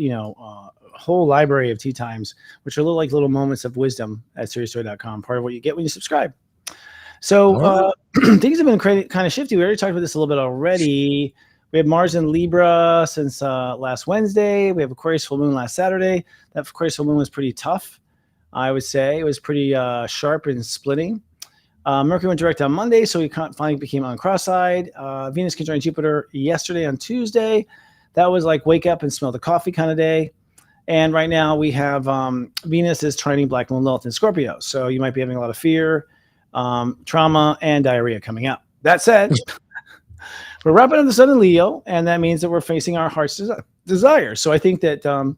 whole library of tea times, which are little moments of wisdom at SeriousJoy.com. Part of what you get when you subscribe. So things have been kind of shifty. We already talked about this a little bit already. We have Mars in Libra since last Wednesday. We have Aquarius full moon last Saturday. That Aquarius full moon was pretty tough, I would say. It was pretty sharp and splitting. Mercury went direct on Monday, so he finally became on cross-side. Venus conjoined Jupiter yesterday on Tuesday. That was like wake up and smell the coffee kind of day. And right now we have Venus is trining Black Moon Lilith in Scorpio. So you might be having a lot of fear, trauma, and diarrhea coming up. That said, we're wrapping up the Sun in Leo, and that means that we're facing our heart's desire. So I think that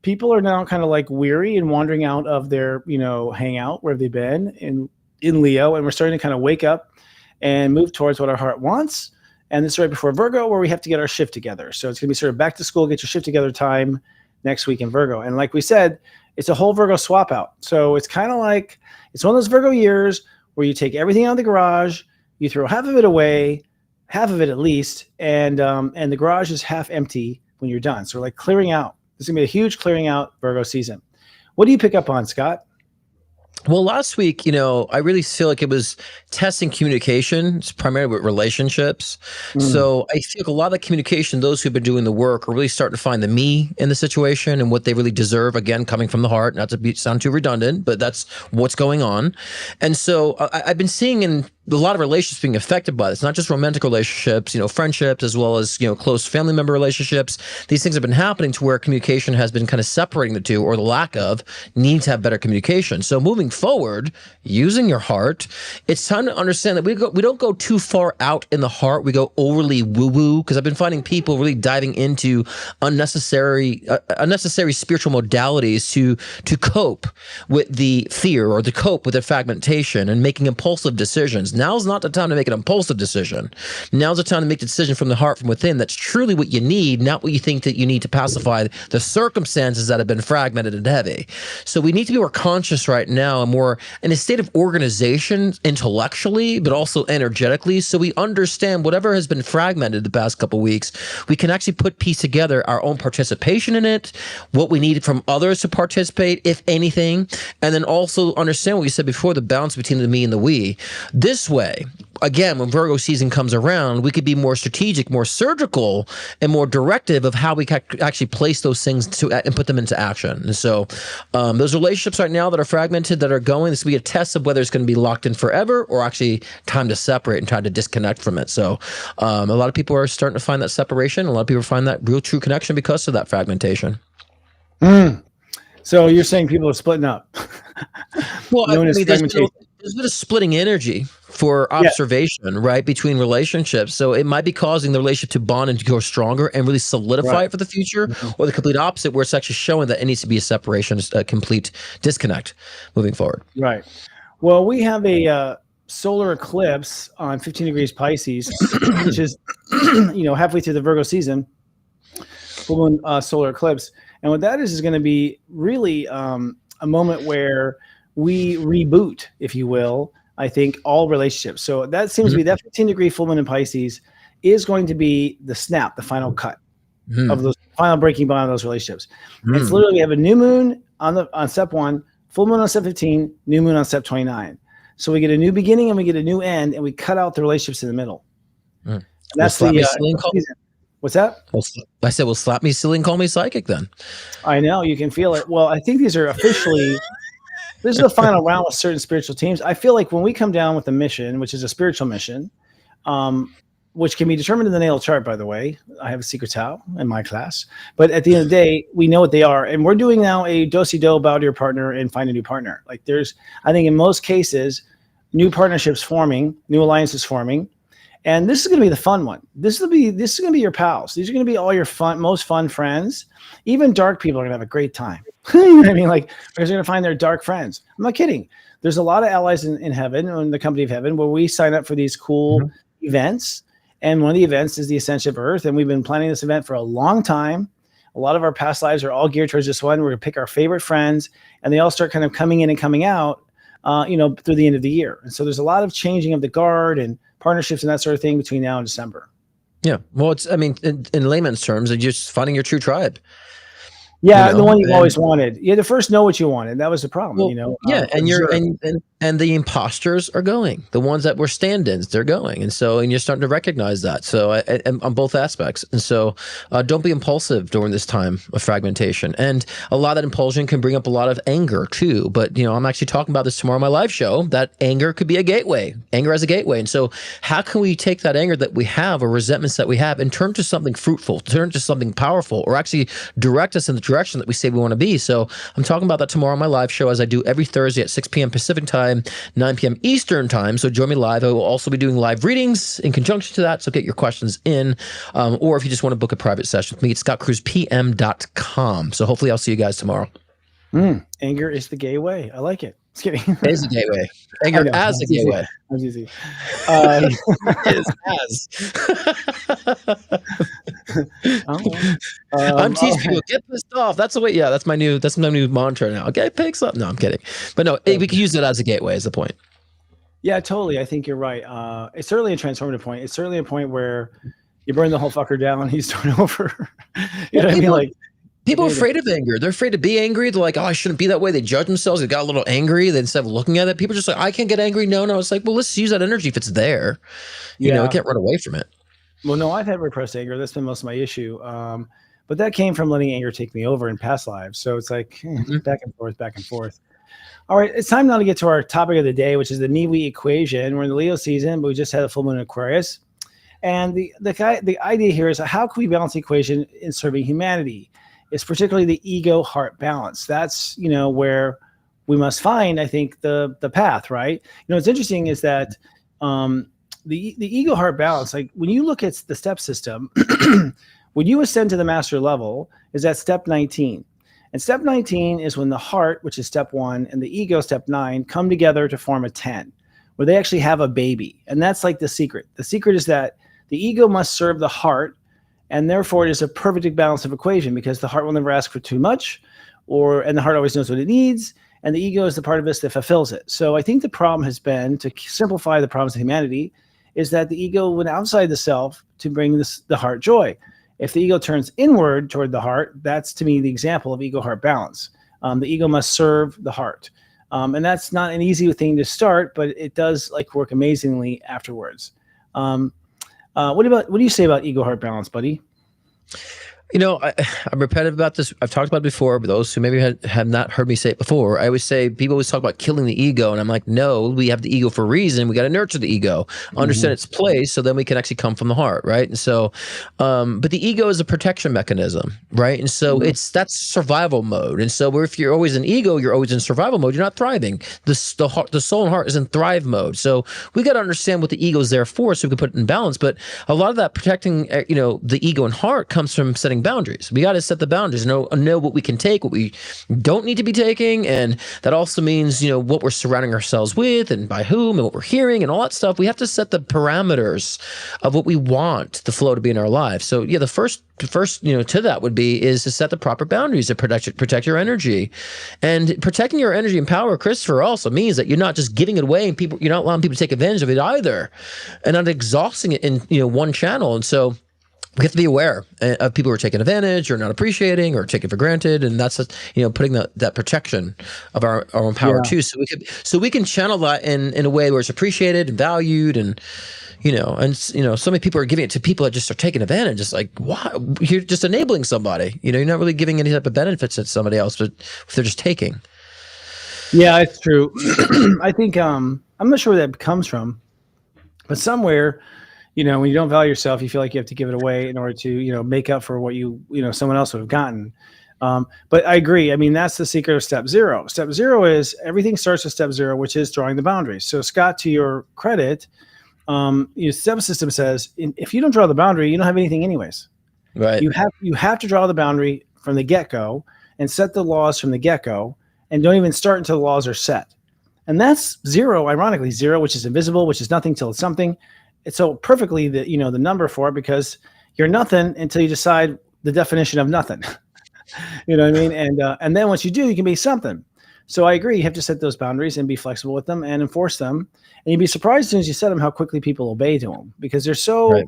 people are now kind of like weary and wandering out of their, hangout where they've been in Leo, and we're starting to kind of wake up and move towards what our heart wants. And this is right before Virgo, where we have to get our shift together. So it's going to be sort of back to school, get your shift together time next week in Virgo. And like we said, it's a whole Virgo swap out. So it's kind of like, it's one of those Virgo years where you take everything out of the garage, you throw half of it away, half of it at least, and the garage is half empty when you're done. So we're like clearing out. This is going to be a huge clearing out Virgo season. What do you pick up on, Scott? Well, last week, I really feel like it was testing communication, primarily with relationships. So I feel like a lot of the communication, those who've been doing the work are really starting to find the me in the situation and what they really deserve, again, coming from the heart, not to sound too redundant, but that's what's going on. And so I've been seeing in a lot of relationships being affected by this, not just romantic relationships, friendships, as well as, close family member relationships. These things have been happening to where communication has been kind of separating the two, or the lack of need to have better communication. So moving forward, using your heart, it's time to understand that we don't go too far out in the heart. We go overly woo-woo, because I've been finding people really diving into unnecessary spiritual modalities to cope with the fear or to cope with the fragmentation and making impulsive decisions. Now's not the time to make an impulsive decision. Now's the time to make the decision from the heart, from within. That's truly what you need, not what you think that you need to pacify the circumstances that have been fragmented and heavy. So we need to be more conscious right now and more in a state of organization intellectually, but also energetically. So we understand whatever has been fragmented the past couple of weeks, we can actually piece together our own participation in it, what we need from others to participate, if anything, and then also understand what you said before, the balance between the me and the we. This way, again, when Virgo season comes around, we could be more strategic, more surgical, and more directive of how we can actually place those things and put them into action. And so those relationships right now that are fragmented, that are going, this will be a test of whether it's going to be locked in forever or actually time to separate and try to disconnect from it. So a lot of people are starting to find that separation. A lot of people find that real true connection because of that fragmentation. So you're saying people are splitting up. Well, there's been a splitting energy for observation, right, between relationships. So it might be causing the relationship to bond and to grow stronger and really solidify it for the future, or the complete opposite, where it's actually showing that it needs to be a separation, a complete disconnect moving forward. Right. Well, we have a solar eclipse on 15 degrees Pisces, which is, halfway through the Virgo season, full moon solar eclipse. And what that is going to be really a moment where we reboot, if you will, I think, all relationships. So that seems to be that 15-degree full moon in Pisces is going to be the snap, the final cut of those final breaking point of those relationships. It's literally, we have a new moon on step 1, full moon on step 15, new moon on step 29. So we get a new beginning and we get a new end, and we cut out the relationships in the middle. And that's what's that? I said, well, slap me silly and call me psychic then. I know, you can feel it. Well, I think these are officially, this is the final round with certain spiritual teams. I feel like when we come down with a mission, which is a spiritual mission, which can be determined in the natal chart, by the way. I have a secret how in my class. But at the end of the day, we know what they are. And we're doing now a do-si-do, bow to your partner and find a new partner. Like I think in most cases, new partnerships forming, new alliances forming. And this is going to be the fun one. This is going to be your pals. These are going to be all your most fun friends. Even dark people are going to have a great time. You know what I mean? Like, they're going to find their dark friends. I'm not kidding. There's a lot of allies in heaven, in the company of heaven, where we sign up for these cool events. And one of the events is the Ascension of Earth. And we've been planning this event for a long time. A lot of our past lives are all geared towards this one. We're going to pick our favorite friends, and they all start kind of coming in and coming out, through the end of the year. And so there's a lot of changing of the guard and partnerships and that sort of thing between now and December. Yeah. Well, in layman's terms, it's just finding your true tribe. Yeah, the one you've always wanted. You had to first know what you wanted. That was the problem, Well, and the imposters are going. The ones that were stand-ins, they're going, and you're starting to recognize that. So, on both aspects, and so don't be impulsive during this time of fragmentation. And a lot of that impulsion can bring up a lot of anger too. But I'm actually talking about this tomorrow on my live show. That anger could be a gateway. Anger as a gateway. And so, how can we take that anger that we have or resentments that we have and turn to something fruitful, turn to something powerful, or actually direct us in the direction that we say we want to be? So I'm talking about that tomorrow on my live show, as I do every Thursday at 6 p.m. Pacific time, 9 p.m. Eastern time. So join me live. I will also be doing live readings in conjunction to that. So get your questions in. Or if you just want to book a private session with me, it's scottcruzpm.com. So hopefully I'll see you guys tomorrow. Anger is the gay way. I like it. Just kidding. It is a gateway. Anger as a gateway. That's easy. I'm teaching people, get pissed off. That's the way. Yeah, that's my new mantra now. Get pissed off. No, I'm kidding. But no, we can use it as a gateway. Is the point? Yeah, totally. I think you're right. It's certainly a transformative point. It's certainly a point where you burn the whole fucker down. He's starting over. You know what I mean? Like, people are afraid of anger. They're afraid to be angry. They're like, oh, I shouldn't be that way. They judge themselves. They got a little angry. Then instead of looking at it, people are just like, I can't get angry. No. It's like, well, let's use that energy if it's there. You know, I can't run away from it. Well, no, I've had repressed anger. That's been most of my issue. But that came from letting anger take me over in past lives. So it's like back and forth. All right, it's time now to get to our topic of the day, which is the Niwi equation. We're in the Leo season, but we just had a full moon in Aquarius. And the idea here is, how can we balance the equation in serving humanity? It's particularly the ego-heart balance. That's, where we must find, I think, the path, right? What's interesting is that the ego-heart balance, like when you look at the step system, when you ascend to the master level, is at step 19. And step 19 is when the heart, which is step 1, and the ego, step 9, come together to form a 10, where they actually have a baby. And that's like the secret. The secret is that the ego must serve the heart, and therefore it is a perfect balance of equation, because the heart will never ask for too much, and the heart always knows what it needs, and the ego is the part of us that fulfills it. So I think the problem has been, to simplify the problems of humanity, is that the ego went outside the self to bring the heart joy. If the ego turns inward toward the heart, that's, to me, the example of ego-heart balance. The ego must serve the heart. And that's not an easy thing to start, but it does work amazingly afterwards. What do you say about ego-heart balance, buddy? I'm repetitive about this. I've talked about it before, but those who maybe have not heard me say it before, I always say, people always talk about killing the ego. And I'm like, no, we have the ego for a reason. We got to nurture the ego, understand its place, so then we can actually come from the heart, right? And so, but the ego is a protection mechanism, right? And so that's survival mode. And so if you're always in ego, you're always in survival mode, you're not thriving. The soul and heart is in thrive mode. So we got to understand what the ego is there for, so we can put it in balance. But a lot of that protecting, the ego and heart comes from setting boundaries. We got to set the boundaries, know what we can take, what we don't need to be taking. And that also means, what we're surrounding ourselves with and by whom and what we're hearing and all that stuff. We have to set the parameters of what we want the flow to be in our lives. So yeah, the first, to that would be is to set the proper boundaries to protect your energy. And protecting your energy and power, Christopher, also means that you're not just giving it away and you're not allowing people to take advantage of it either, and not exhausting it in, one channel. And so we have to be aware of people who are taking advantage or not appreciating or taking for granted, and that's putting that protection of our own power too. So we can channel that in a way where it's appreciated and valued, and so many people are giving it to people that just are taking advantage. It's like, why? You're just enabling somebody. You're not really giving any type of benefits to somebody else, but if they're just taking. Yeah, it's true. I think I'm not sure where that comes from, but somewhere. When you don't value yourself, you feel like you have to give it away in order to, make up for what someone else would have gotten. But I agree. I mean, that's the secret of step zero. Step zero is everything starts with step zero, which is drawing the boundaries. So Scott, to your credit, your step system says if you don't draw the boundary, you don't have anything anyways. Right. You have to draw the boundary from the get-go and set the laws from the get-go, and don't even start until the laws are set. And that's zero, ironically, zero, which is invisible, which is nothing till it's something. It's so perfectly the number for it, because you're nothing until you decide the definition of nothing. You know what I mean? And then once you do, you can be something. So I agree. You have to set those boundaries and be flexible with them and enforce them. And you'd be surprised as soon as you set them how quickly people obey to them, because there's so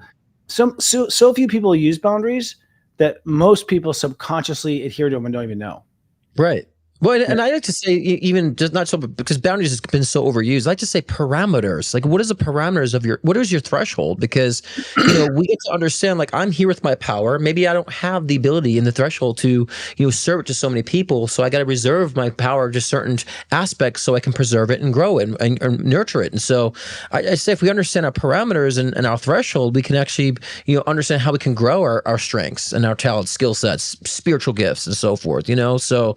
few people use boundaries that most people subconsciously adhere to them and don't even know. Right. Well, and I like to say, even just not so, because boundaries has been so overused, I like to say parameters. Like, what is the parameters of what is your threshold? Because, we get to understand, like, I'm here with my power. Maybe I don't have the ability and the threshold to, serve it to so many people. So I got to reserve my power to certain aspects so I can preserve it and grow it and nurture it. And so I say, if we understand our parameters and our threshold, we can actually, understand how we can grow our strengths and our talents, skill sets, spiritual gifts, and so forth, So,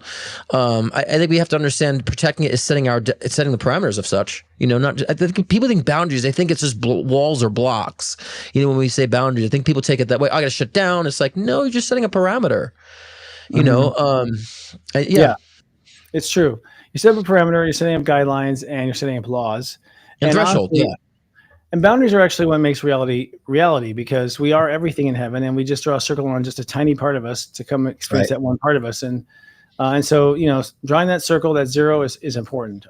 I think we have to understand protecting it is setting the parameters of such. I think people think boundaries. They think it's just walls or blocks. When we say boundaries, I think people take it that way. I got to shut down. It's like, no, you're just setting a parameter. Yeah, it's true. You set up a parameter. You're setting up guidelines, and you're setting up laws and threshold. Honestly, and boundaries are actually what makes reality, because we are everything in heaven, and we just draw a circle around just a tiny part of us to come experience that one part of us. And so, drawing that circle, that zero is important.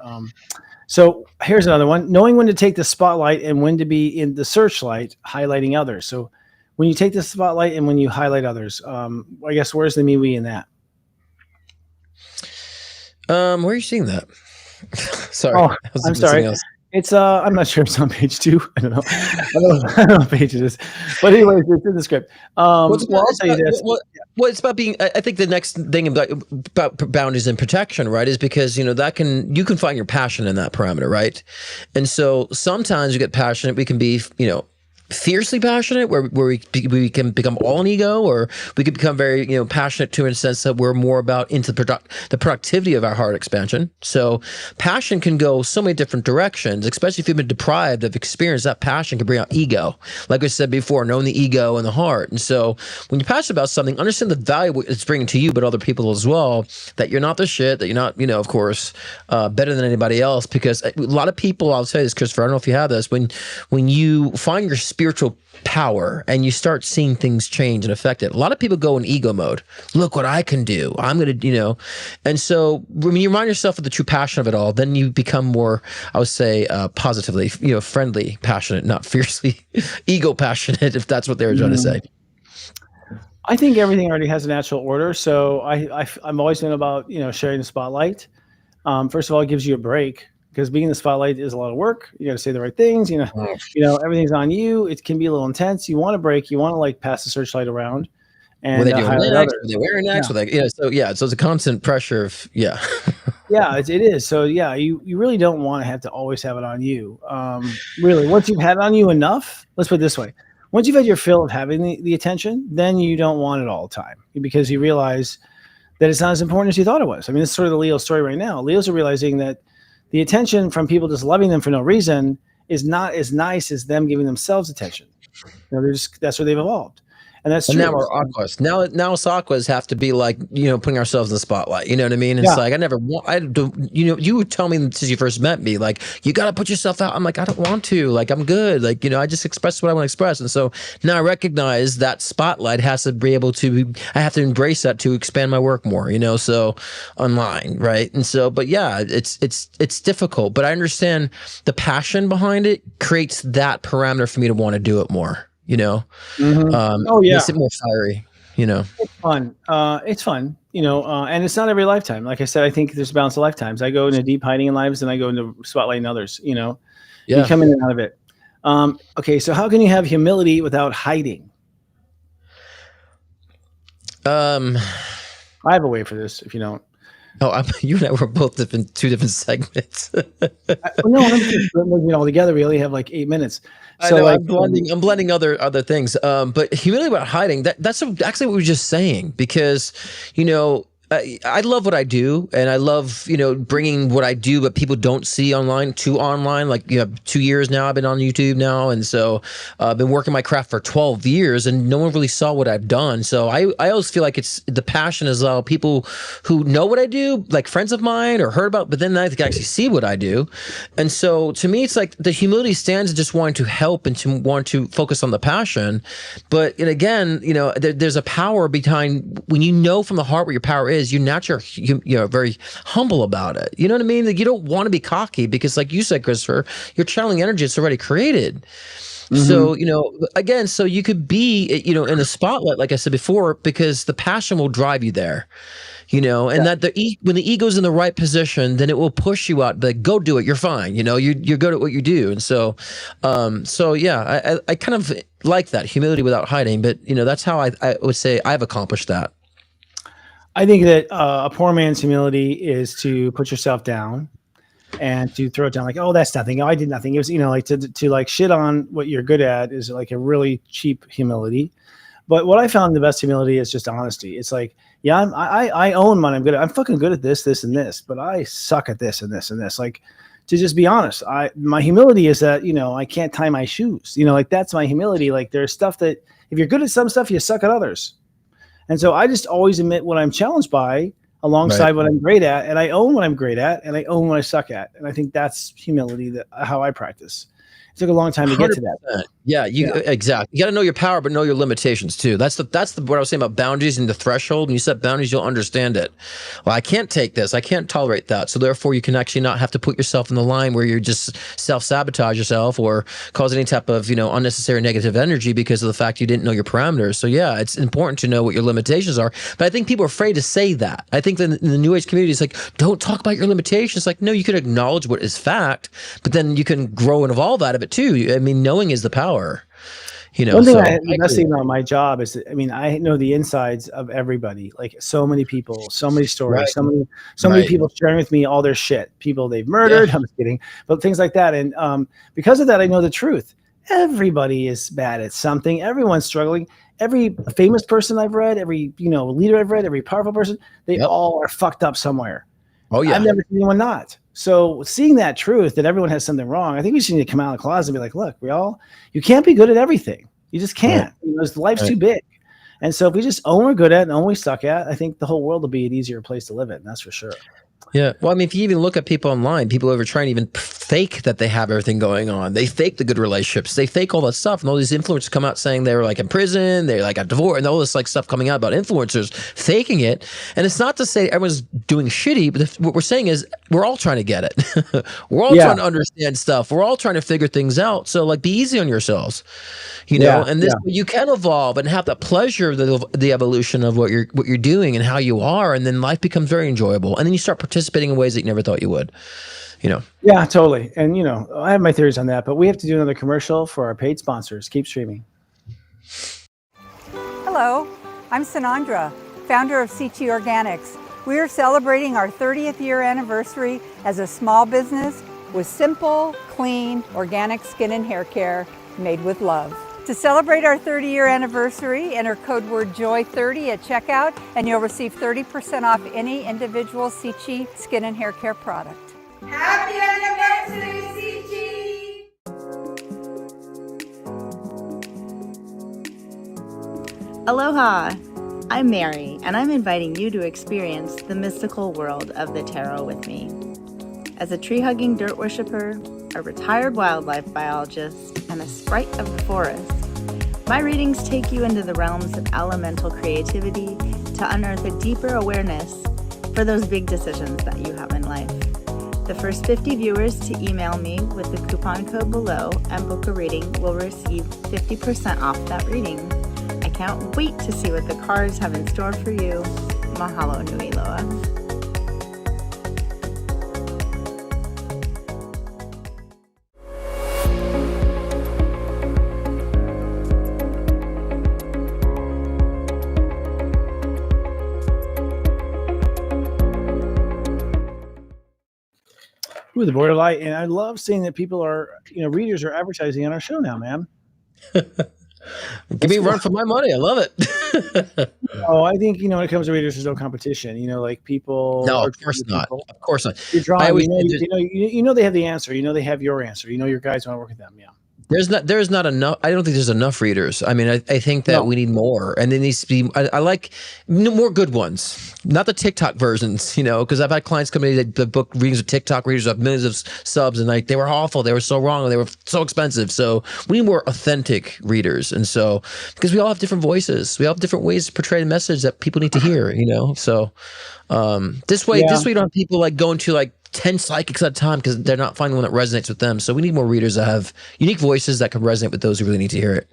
So here's another one: knowing when to take the spotlight and when to be in the searchlight, highlighting others. So when you take the spotlight and when you highlight others, I guess, where's the me, we in that? Where are you seeing that? Sorry. Oh, I'm sorry. It's I'm not sure it's on page 2. I don't know. I don't know what page it is. But anyways, it's in the script. I'll tell you this. Well, it's about being. I think the next thing about boundaries and protection, right, is because you can find your passion in that parameter, right? And so sometimes you get passionate. We can be, fiercely passionate, where we can become all an ego, or we can become very passionate too, in a sense that we're more about into the productivity of our heart expansion. So passion can go so many different directions, especially if you've been deprived of experience. That passion can bring out ego, like I said before, knowing the ego and the heart. And so when you're passionate about something, understand the value it's bringing to you, but other people as well, that you're not the shit, that you're not of course better than anybody else. Because a lot of people, I'll tell you this, Christopher, I don't know if you have this, when you find your spiritual power and you start seeing things change and affect it, a lot of people go in ego mode. Look what I can do. I'm going to, and so when you remind yourself of the true passion of it all, then you become more, I would say, positively, friendly, passionate, not fiercely ego passionate, if that's what they were trying to say. I think everything already has a natural order. So I'm always been about, sharing the spotlight. First of all, it gives you a break, because being in the spotlight is a lot of work. You got to say the right things, everything's on you. It can be a little intense. You want to break. You want to pass the searchlight around. And they do next, they wear next, so it's a constant pressure of yeah, it is. So you really don't want to have to always have it on you. Really, once you've had it on you enough, let's put it this way: once you've had your fill of having the attention, then you don't want it all the time, because you realize that it's not as important as you thought it was. I mean, it's sort of the Leo story right now. Leos are realizing that the attention from people just loving them for no reason is not as nice as them giving themselves attention. That's where they've evolved. And that's true. And now we're aquas. Now us aquas have to be like, putting ourselves in the spotlight. You know what I mean? It's like, you would tell me since you first met me, like, you got to put yourself out. I'm like, I don't want to. Like, I'm good. Like, I just express what I want to express. And so now I recognize that spotlight has to be able to, I have to embrace that to expand my work more, so online. Right. And so, but yeah, it's difficult, but I understand the passion behind it creates that parameter for me to want to do it more. Makes it more fiery, It's fun. And it's not every lifetime. Like I said, I think there's a balance of lifetimes. I go into deep hiding in lives, and I go into spotlighting others, You come in and out of it. Okay. So how can you have humility without hiding? I have a way for this, if you don't. Oh, you and I were both two different segments. No, I'm just looking it all together. We only have like 8 minutes. So I know, I'm blending other things. But humility about hiding, that's actually what we were just saying, because, I love what I do, and I love, bringing what I do, but people don't see online to online. Like, 2 years now, I've been on YouTube now, and so I've been working my craft for 12 years, and no one really saw what I've done. So I always feel like it's the passion as well. People who know what I do, like friends of mine, or heard about, but then I can actually see what I do. And so to me, it's like the humility stands just wanting to help and to want to focus on the passion. But and again, there's a power behind when you know from the heart what your power is. You naturally you're very humble about it. You know what I mean? Like, you don't want to be cocky because, like you said, Christopher, you're channeling energy that's already created. So, again, so you could be, in the spotlight, like I said before, because the passion will drive you there, and that when the ego's in the right position, then it will push you out, like, go do it. You're fine. You're good at what you do. And so, yeah, I kind of like that humility without hiding, but that's how I would say I've accomplished that. I think that a poor man's humility is to put yourself down and to throw it down like, oh, that's nothing. Oh, I did nothing. It was, like to like shit on what you're good at is like a really cheap humility. But what I found the best humility is just honesty. It's like, yeah, I own what I'm good at. I'm fucking good at this, this, and this, but I suck at this and this and this. Like, to just be honest, my humility is that, I can't tie my shoes. Like, that's my humility. Like, there's stuff that if you're good at some stuff, you suck at others. And so I just always admit what I'm challenged by alongside what I'm great at. And I own what I'm great at, and I own what I suck at. And I think that's humility, how I practice. It took a long time to get to that. Yeah, exactly. You got to know your power, but know your limitations too. That's what I was saying about boundaries and the threshold. When you set boundaries, you'll understand it. Well, I can't take this. I can't tolerate that. So therefore, you can actually not have to put yourself in the line where you're just self-sabotage yourself or cause any type of, unnecessary negative energy because of the fact you didn't know your parameters. So yeah, it's important to know what your limitations are. But I think people are afraid to say that. I think that in the New Age community, it's like, don't talk about your limitations. Like, no, you can acknowledge what is fact, but then you can grow and evolve out of it too. I mean, knowing is the power. One thing the best thing about my job is that, I know the insides of everybody, like so many people, so many stories, so many people sharing with me all their shit, people they've murdered. I'm just kidding, but things like that. And because of that, I know the truth. Everybody is bad at something. Everyone's struggling. Every famous person I've read, every leader I've read, every powerful person, they all are fucked up somewhere. Oh yeah, I've never seen anyone not. So seeing that truth that everyone has something wrong, I think we just need to come out of the closet and be like, look, you can't be good at everything. You just can't. Life's too big. And so if we just own what we're good at and own what we suck at, I think the whole world will be an easier place to live in. That's for sure. Yeah. Well, I mean, if you even look at people online, people who are trying to even fake that they have everything going on. They fake the good relationships. They fake all that stuff. And all these influencers come out saying they were like in prison, they like got divorced, and all this like stuff coming out about influencers faking it. And it's not to say everyone's doing shitty, but what we're saying is we're all trying to get it. We're all trying to understand stuff. We're all trying to figure things out. So like, be easy on yourselves, and this you can evolve and have the pleasure of the evolution of what you're doing and how you are. And then life becomes very enjoyable. And then you start participating in ways that you never thought you would, Yeah, totally. And, I have my theories on that, but we have to do another commercial for our paid sponsors. Keep streaming. Hello, I'm Sanandra, founder of CT Organics. We are celebrating our 30th year anniversary as a small business with simple, clean, organic skin and hair care made with love. To celebrate our 30-year anniversary, enter code word JOY30 at checkout and you'll receive 30% off any individual Sichi skin and hair care product. Happy anniversary, Sichi! Aloha! I'm Mary, and I'm inviting you to experience the mystical world of the tarot with me. As a tree-hugging dirt worshiper, a retired wildlife biologist, and a sprite of the forest, my readings take you into the realms of elemental creativity to unearth a deeper awareness for those big decisions that you have in life. The first 50 viewers to email me with the coupon code below and book a reading will receive 50% off that reading. I can't wait to see what the cards have in store for you. Mahalo nui loa. The border light, and I love seeing that people are, readers are advertising on our show now, man. Give me a run for my money. I love it. Oh, I think, when it comes to readers, there's no competition. Like people No, are of course drawing not. people. Of course not. You're I drawing. always They have the answer. They have your answer. Your guys want to work with them. Yeah. there's not enough. I don't think there's enough readers. I mean, I think that No. we need more, and there needs to be. I like more good ones, not the TikTok versions. Because I've had clients come in that book readings of TikTok readers have millions of subs, and they were awful. They were so wrong, and they were so expensive. So we need more authentic readers, and so because we all have different voices, we all have different ways to portray the message that people need to hear. So this way you don't have people going to 10 psychics at a time because they're not finding one that resonates with them. So we need more readers that have unique voices that can resonate with those who really need to hear it.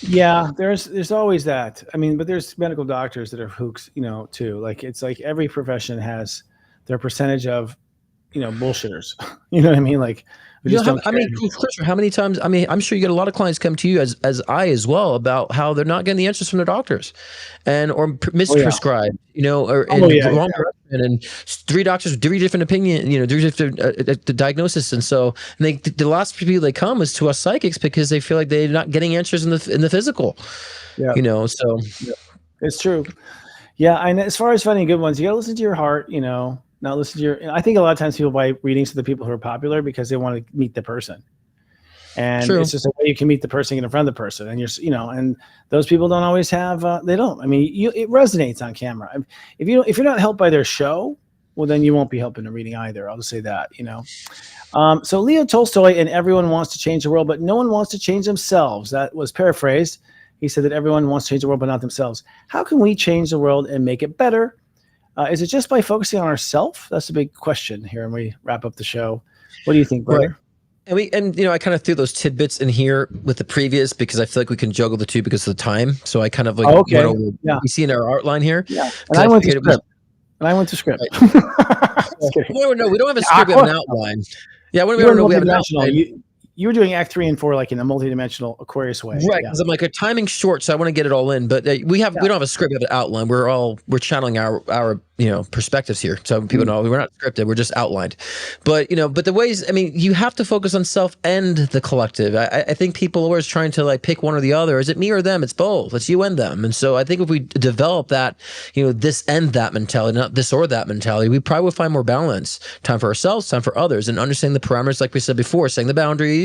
Yeah, there's always that. I mean, but there's medical doctors that are hooks, too. It's like every profession has their percentage of, bullshitters. You know what I mean? We just don't care. Christopher, how many times? I mean, I'm sure you get a lot of clients come to you as I as well about how they're not getting the answers from their doctors, or misprescribed, or wrong direction, and 3 doctors with 3 different opinions, 3 different diagnosis, and the last people they come is to us psychics because they feel like they're not getting answers in the physical. Yeah. So it's true. Yeah, and as far as finding good ones, you gotta listen to your heart. Not listen to your. I think a lot of times people buy readings to the people who are popular because they want to meet the person, and it's just a way you can meet the person, get in front of the person, and and those people don't always have. They don't. I mean, it resonates on camera. If you're not helped by their show, well, then you won't be helping a reading either. I'll just say that. So Leo Tolstoy and everyone wants to change the world, but no one wants to change themselves. That was paraphrased. He said that everyone wants to change the world, but not themselves. How can we change the world and make it better? Is it just by focusing on ourselves? That's a big question here, and we wrap up the show. What do you think, brother? Right. And I kind of threw those tidbits in here with the previous because I feel like we can juggle the two because of the time. So I kind of went over. Yeah. You see in our outline here. Yeah. And I went to script. Right. No, we don't have a script. We have an outline. Yeah, we have an outline. You were doing Act 3 and 4 in a multidimensional Aquarius way, right? Because I'm a timing's short, so I want to get it all in. But we don't have a script, we have an outline. We're channeling our perspectives here, so people know we're not scripted, we're just outlined. But but the ways, I mean, you have to focus on self and the collective. I think people are always trying to pick one or the other. Is it me or them? It's both. It's you and them. And so I think if we develop that, this and that mentality, not this or that mentality, we probably would find more balance. Time for ourselves, time for others, and understanding the parameters, like we said before, setting the boundaries.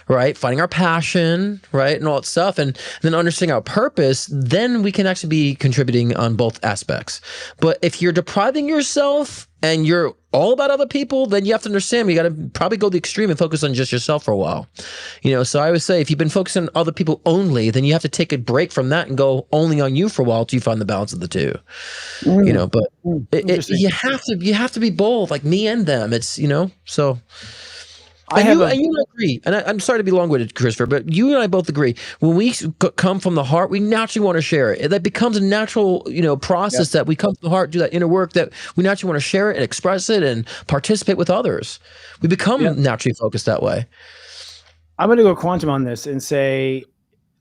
Right, finding our passion, right, and all that stuff, and then understanding our purpose, then we can actually be contributing on both aspects. But if you're depriving yourself and you're all about other people, then you have to understand you got to probably go the extreme and focus on just yourself for a while. So I would say if you've been focusing on other people only, then you have to take a break from that and go only on you for a while till you find the balance of the two. But you have to be both, like me and them. It's so. And you agree, and I'm sorry to be long-winded, Christopher, but you and I both agree. When we come from the heart, we naturally want to share it. That becomes a natural, process that we come from the heart, do that inner work, that we naturally want to share it and express it and participate with others. We become naturally focused that way. I'm going to go quantum on this and say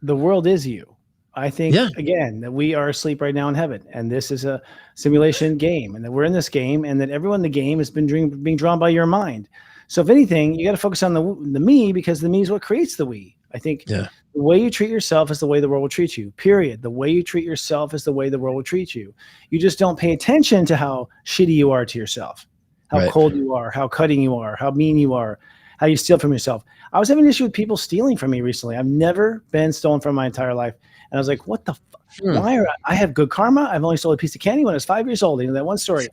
the world is you. I think, again, that we are asleep right now in heaven, and this is a simulation game, and that we're in this game, and that everyone in the game has been being drawn by your mind. So if anything, you got to focus on the me, because the me is what creates the we. I think the way you treat yourself is the way the world will treat you, period. The way you treat yourself is the way the world will treat you. You just don't pay attention to how shitty you are to yourself, how cold you are, how cutting you are, how mean you are, how you steal from yourself. I was having an issue with people stealing from me recently. I've never been stolen from my entire life. And I was like, what the fuck? Why I have good karma? I've only stole a piece of candy when I was 5 years old. That one story.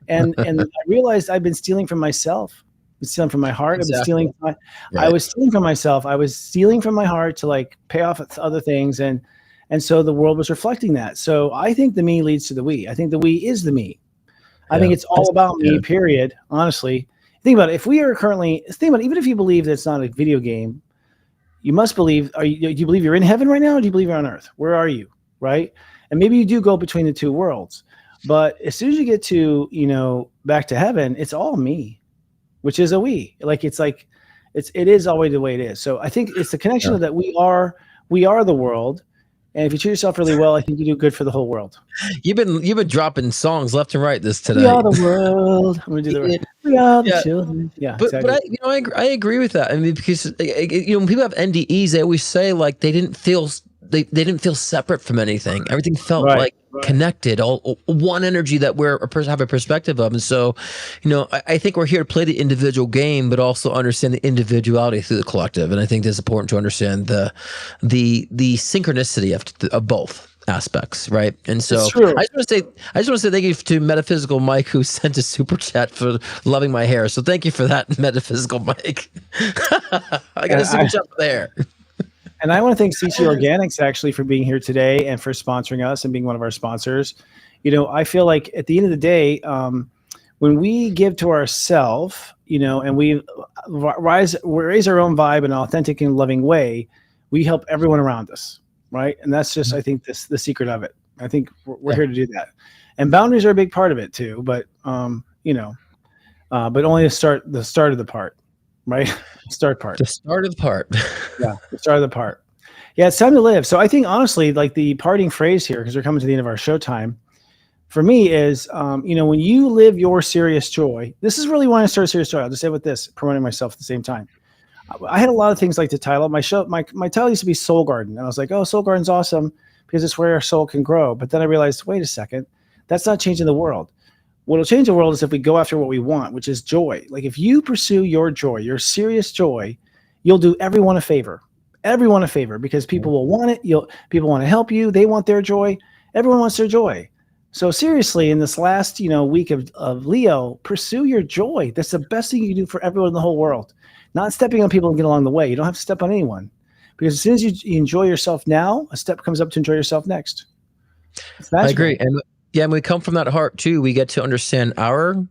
And I realized I've been stealing from myself. I've been stealing from my heart. I've been stealing. I was stealing from myself. I was stealing from my heart to pay off other things. And so the world was reflecting that. So I think the me leads to the we. I think the we is the me. I think it's all about me, period. Honestly, think about it. If we are currently, even if you believe that it's not a video game, you must believe, do you believe you're in heaven right now, or do you believe you're on earth? Where are you? Right? And maybe you do go between the two worlds. But as soon as you get to, back to heaven, it's all me, which is a we. It is always the way it is. So I think it's the connection of that we are the world. And if you treat yourself really well, I think you do good for the whole world. You've been dropping songs left and right today. We are the world. I'm gonna do the we are the children. Yeah, but I agree with that. I mean, because when people have NDEs, they always say they didn't feel they didn't feel separate from anything. Everything felt Right. connected, all one energy that have a perspective of. And so, I think we're here to play the individual game, but also understand the individuality through the collective. And I think it's important to understand the synchronicity of both aspects, right? And so I just want to say thank you to Metaphysical Mike, who sent a super chat for loving my hair. So thank you for that, Metaphysical Mike. I got a super chat there. And I want to thank CT Organics actually for being here today and for sponsoring us and being one of our sponsors. I feel like at the end of the day, when we give to ourselves, and we raise our own vibe in an authentic and loving way, we help everyone around us. Right. And that's just, I think, the secret of it. I think we're here to do that. And boundaries are a big part of it too. But, but only the start of the part, right? The start part. The start of the part. Yeah. The start of the part. Yeah. It's time to live. So I think honestly, like the parting phrase here, because we're coming to the end of our show time, for me is, when you live your serious joy, this is really why I started Serious Joy. I'll just say with this, promoting myself at the same time. I had a lot of things like to title my show. My title used to be Soul Garden. And I was like, oh, Soul Garden's awesome because it's where our soul can grow. But then I realized, wait a second, that's not changing the world. What'll change the world is if we go after what we want, which is joy. Like if you pursue your joy, your serious joy, you'll do everyone a favor. Everyone a favor because people will want it. People want to help you. They want their joy. Everyone wants their joy. So seriously, in this last week of Leo, pursue your joy. That's the best thing you can do for everyone in the whole world. Not stepping on people and get along the way. You don't have to step on anyone. Because as soon as you enjoy yourself now, a step comes up to enjoy yourself next. I agree. And when we come from that heart too, we get to understand our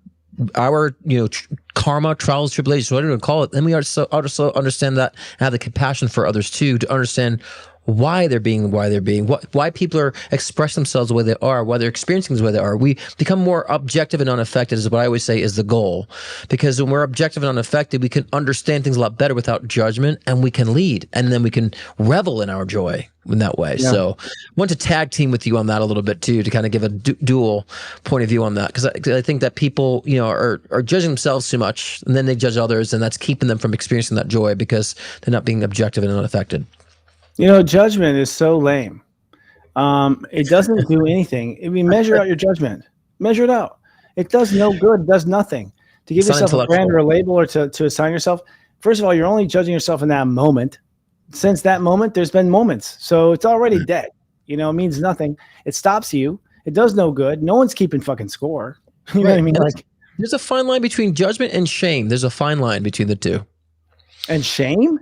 karma, trials, tribulations, whatever you call it. Then we also understand that and have the compassion for others too, to understand why they're being, why people are expressing themselves the way they are, why they're experiencing the way they are. We become more objective and unaffected is what I always say is the goal. Because when we're objective and unaffected, we can understand things a lot better without judgment, and we can lead, and then we can revel in our joy in that way. Yeah. So I want to tag team with you on that a little bit too, to kind of give a dual point of view on that. Because I think that people, are judging themselves too much, and then they judge others, and that's keeping them from experiencing that joy because they're not being objective and unaffected. Judgment is so lame. It doesn't do anything. I mean, measure out your judgment. Measure it out. It does no good. It does nothing. To give yourself a brand or a label or to assign yourself, first of all, you're only judging yourself in that moment. Since that moment, there's been moments. So it's already dead. It means nothing. It stops you. It does no good. No one's keeping fucking score. You know what I mean? Like, there's a fine line between judgment and shame. There's a fine line between the two. And shame?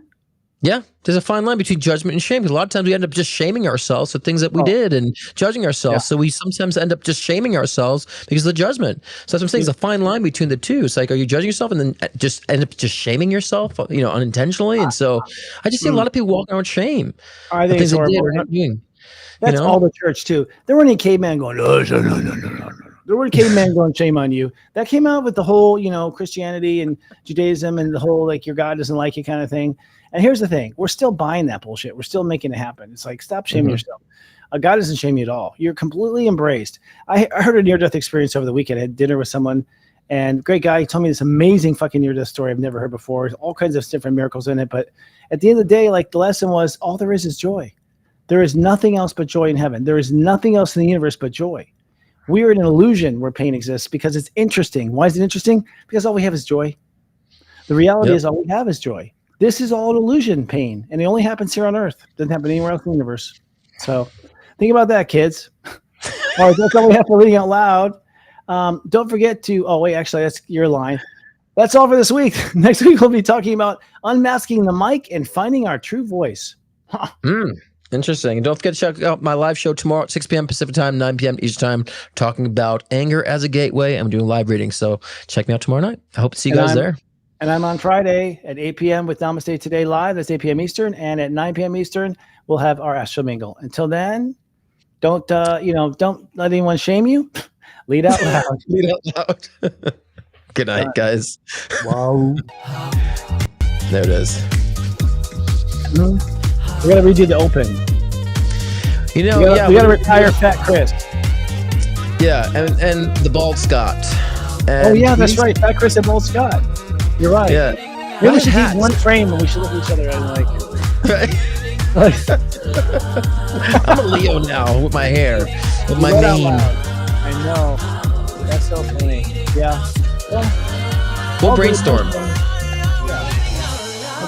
Yeah, there's a fine line between judgment and shame. Because a lot of times we end up just shaming ourselves for things that we did and judging ourselves. Yeah. So we sometimes end up just shaming ourselves because of the judgment. So that's what I'm saying. There's a fine line between the two. It's like, are you judging yourself and then just end up just shaming yourself, unintentionally? And so I just see a lot of people walking around with shame. I think things they did or not doing. That's all the church too. There weren't any caveman going, no. There were cavemen going, shame on you. That came out with the whole, Christianity and Judaism and the whole, like, your God doesn't like you kind of thing. And here's the thing. We're still buying that bullshit. We're still making it happen. It's like, stop shaming yourself. God doesn't shame you at all. You're completely embraced. I heard a near-death experience over the weekend. I had dinner with someone, and great guy. He told me this amazing fucking near-death story I've never heard before. All kinds of different miracles in it. But at the end of the day, like, the lesson was, all there is joy. There is nothing else but joy in heaven. There is nothing else in the universe but joy. We are in an illusion where pain exists because it's interesting. Why is it interesting? Because all we have is joy. The reality is all we have is joy. This is all an illusion, pain, and it only happens here on Earth. It doesn't happen anywhere else in the universe. So think about that, kids. All right, that's all we have for reading out loud. Don't forget to, actually, that's your line. That's all for this week. Next week, we'll be talking about unmasking the mic and finding our true voice. Interesting. And don't forget to check out my live show tomorrow at 6 p.m. Pacific time, 9 p.m. Eastern time, talking about anger as a gateway. I'm doing live readings, so check me out tomorrow night. I hope to see you guys there. And I'm on Friday at 8 p.m. with Namaste Today Live. That's 8 p.m. Eastern. And at 9 p.m. Eastern, we'll have our Astro Mingle. Until then, don't let anyone shame you. Lead out loud. Lead out loud. Good night, guys. Wow. There it is. We got to redo the open. We got to retire Fat Chris. Yeah, and the Bald Scott. And that's right. Fat Chris and Bald Scott. You're right. Yeah. Maybe we should use one frame and we should look at each other and like. Right. I'm a Leo now with my hair, with my Right out mane. loud. I know. That's so funny. Yeah. Well, We'll brainstorm. I'll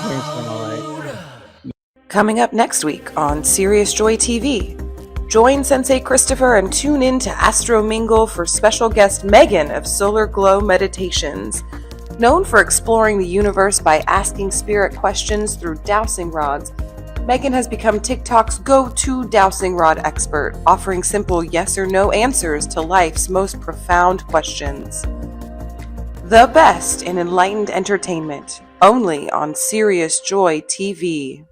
brainstorm, all right. Coming up next week on Serious Joy TV. Join Sensei Christopher and tune in to Astro Mingle for special guest Megan of Solar Glow Meditations. Known for exploring the universe by asking spirit questions through dowsing rods, Megan has become TikTok's go-to dowsing rod expert, offering simple yes or no answers to life's most profound questions. The best in enlightened entertainment, only on Serious Joy TV.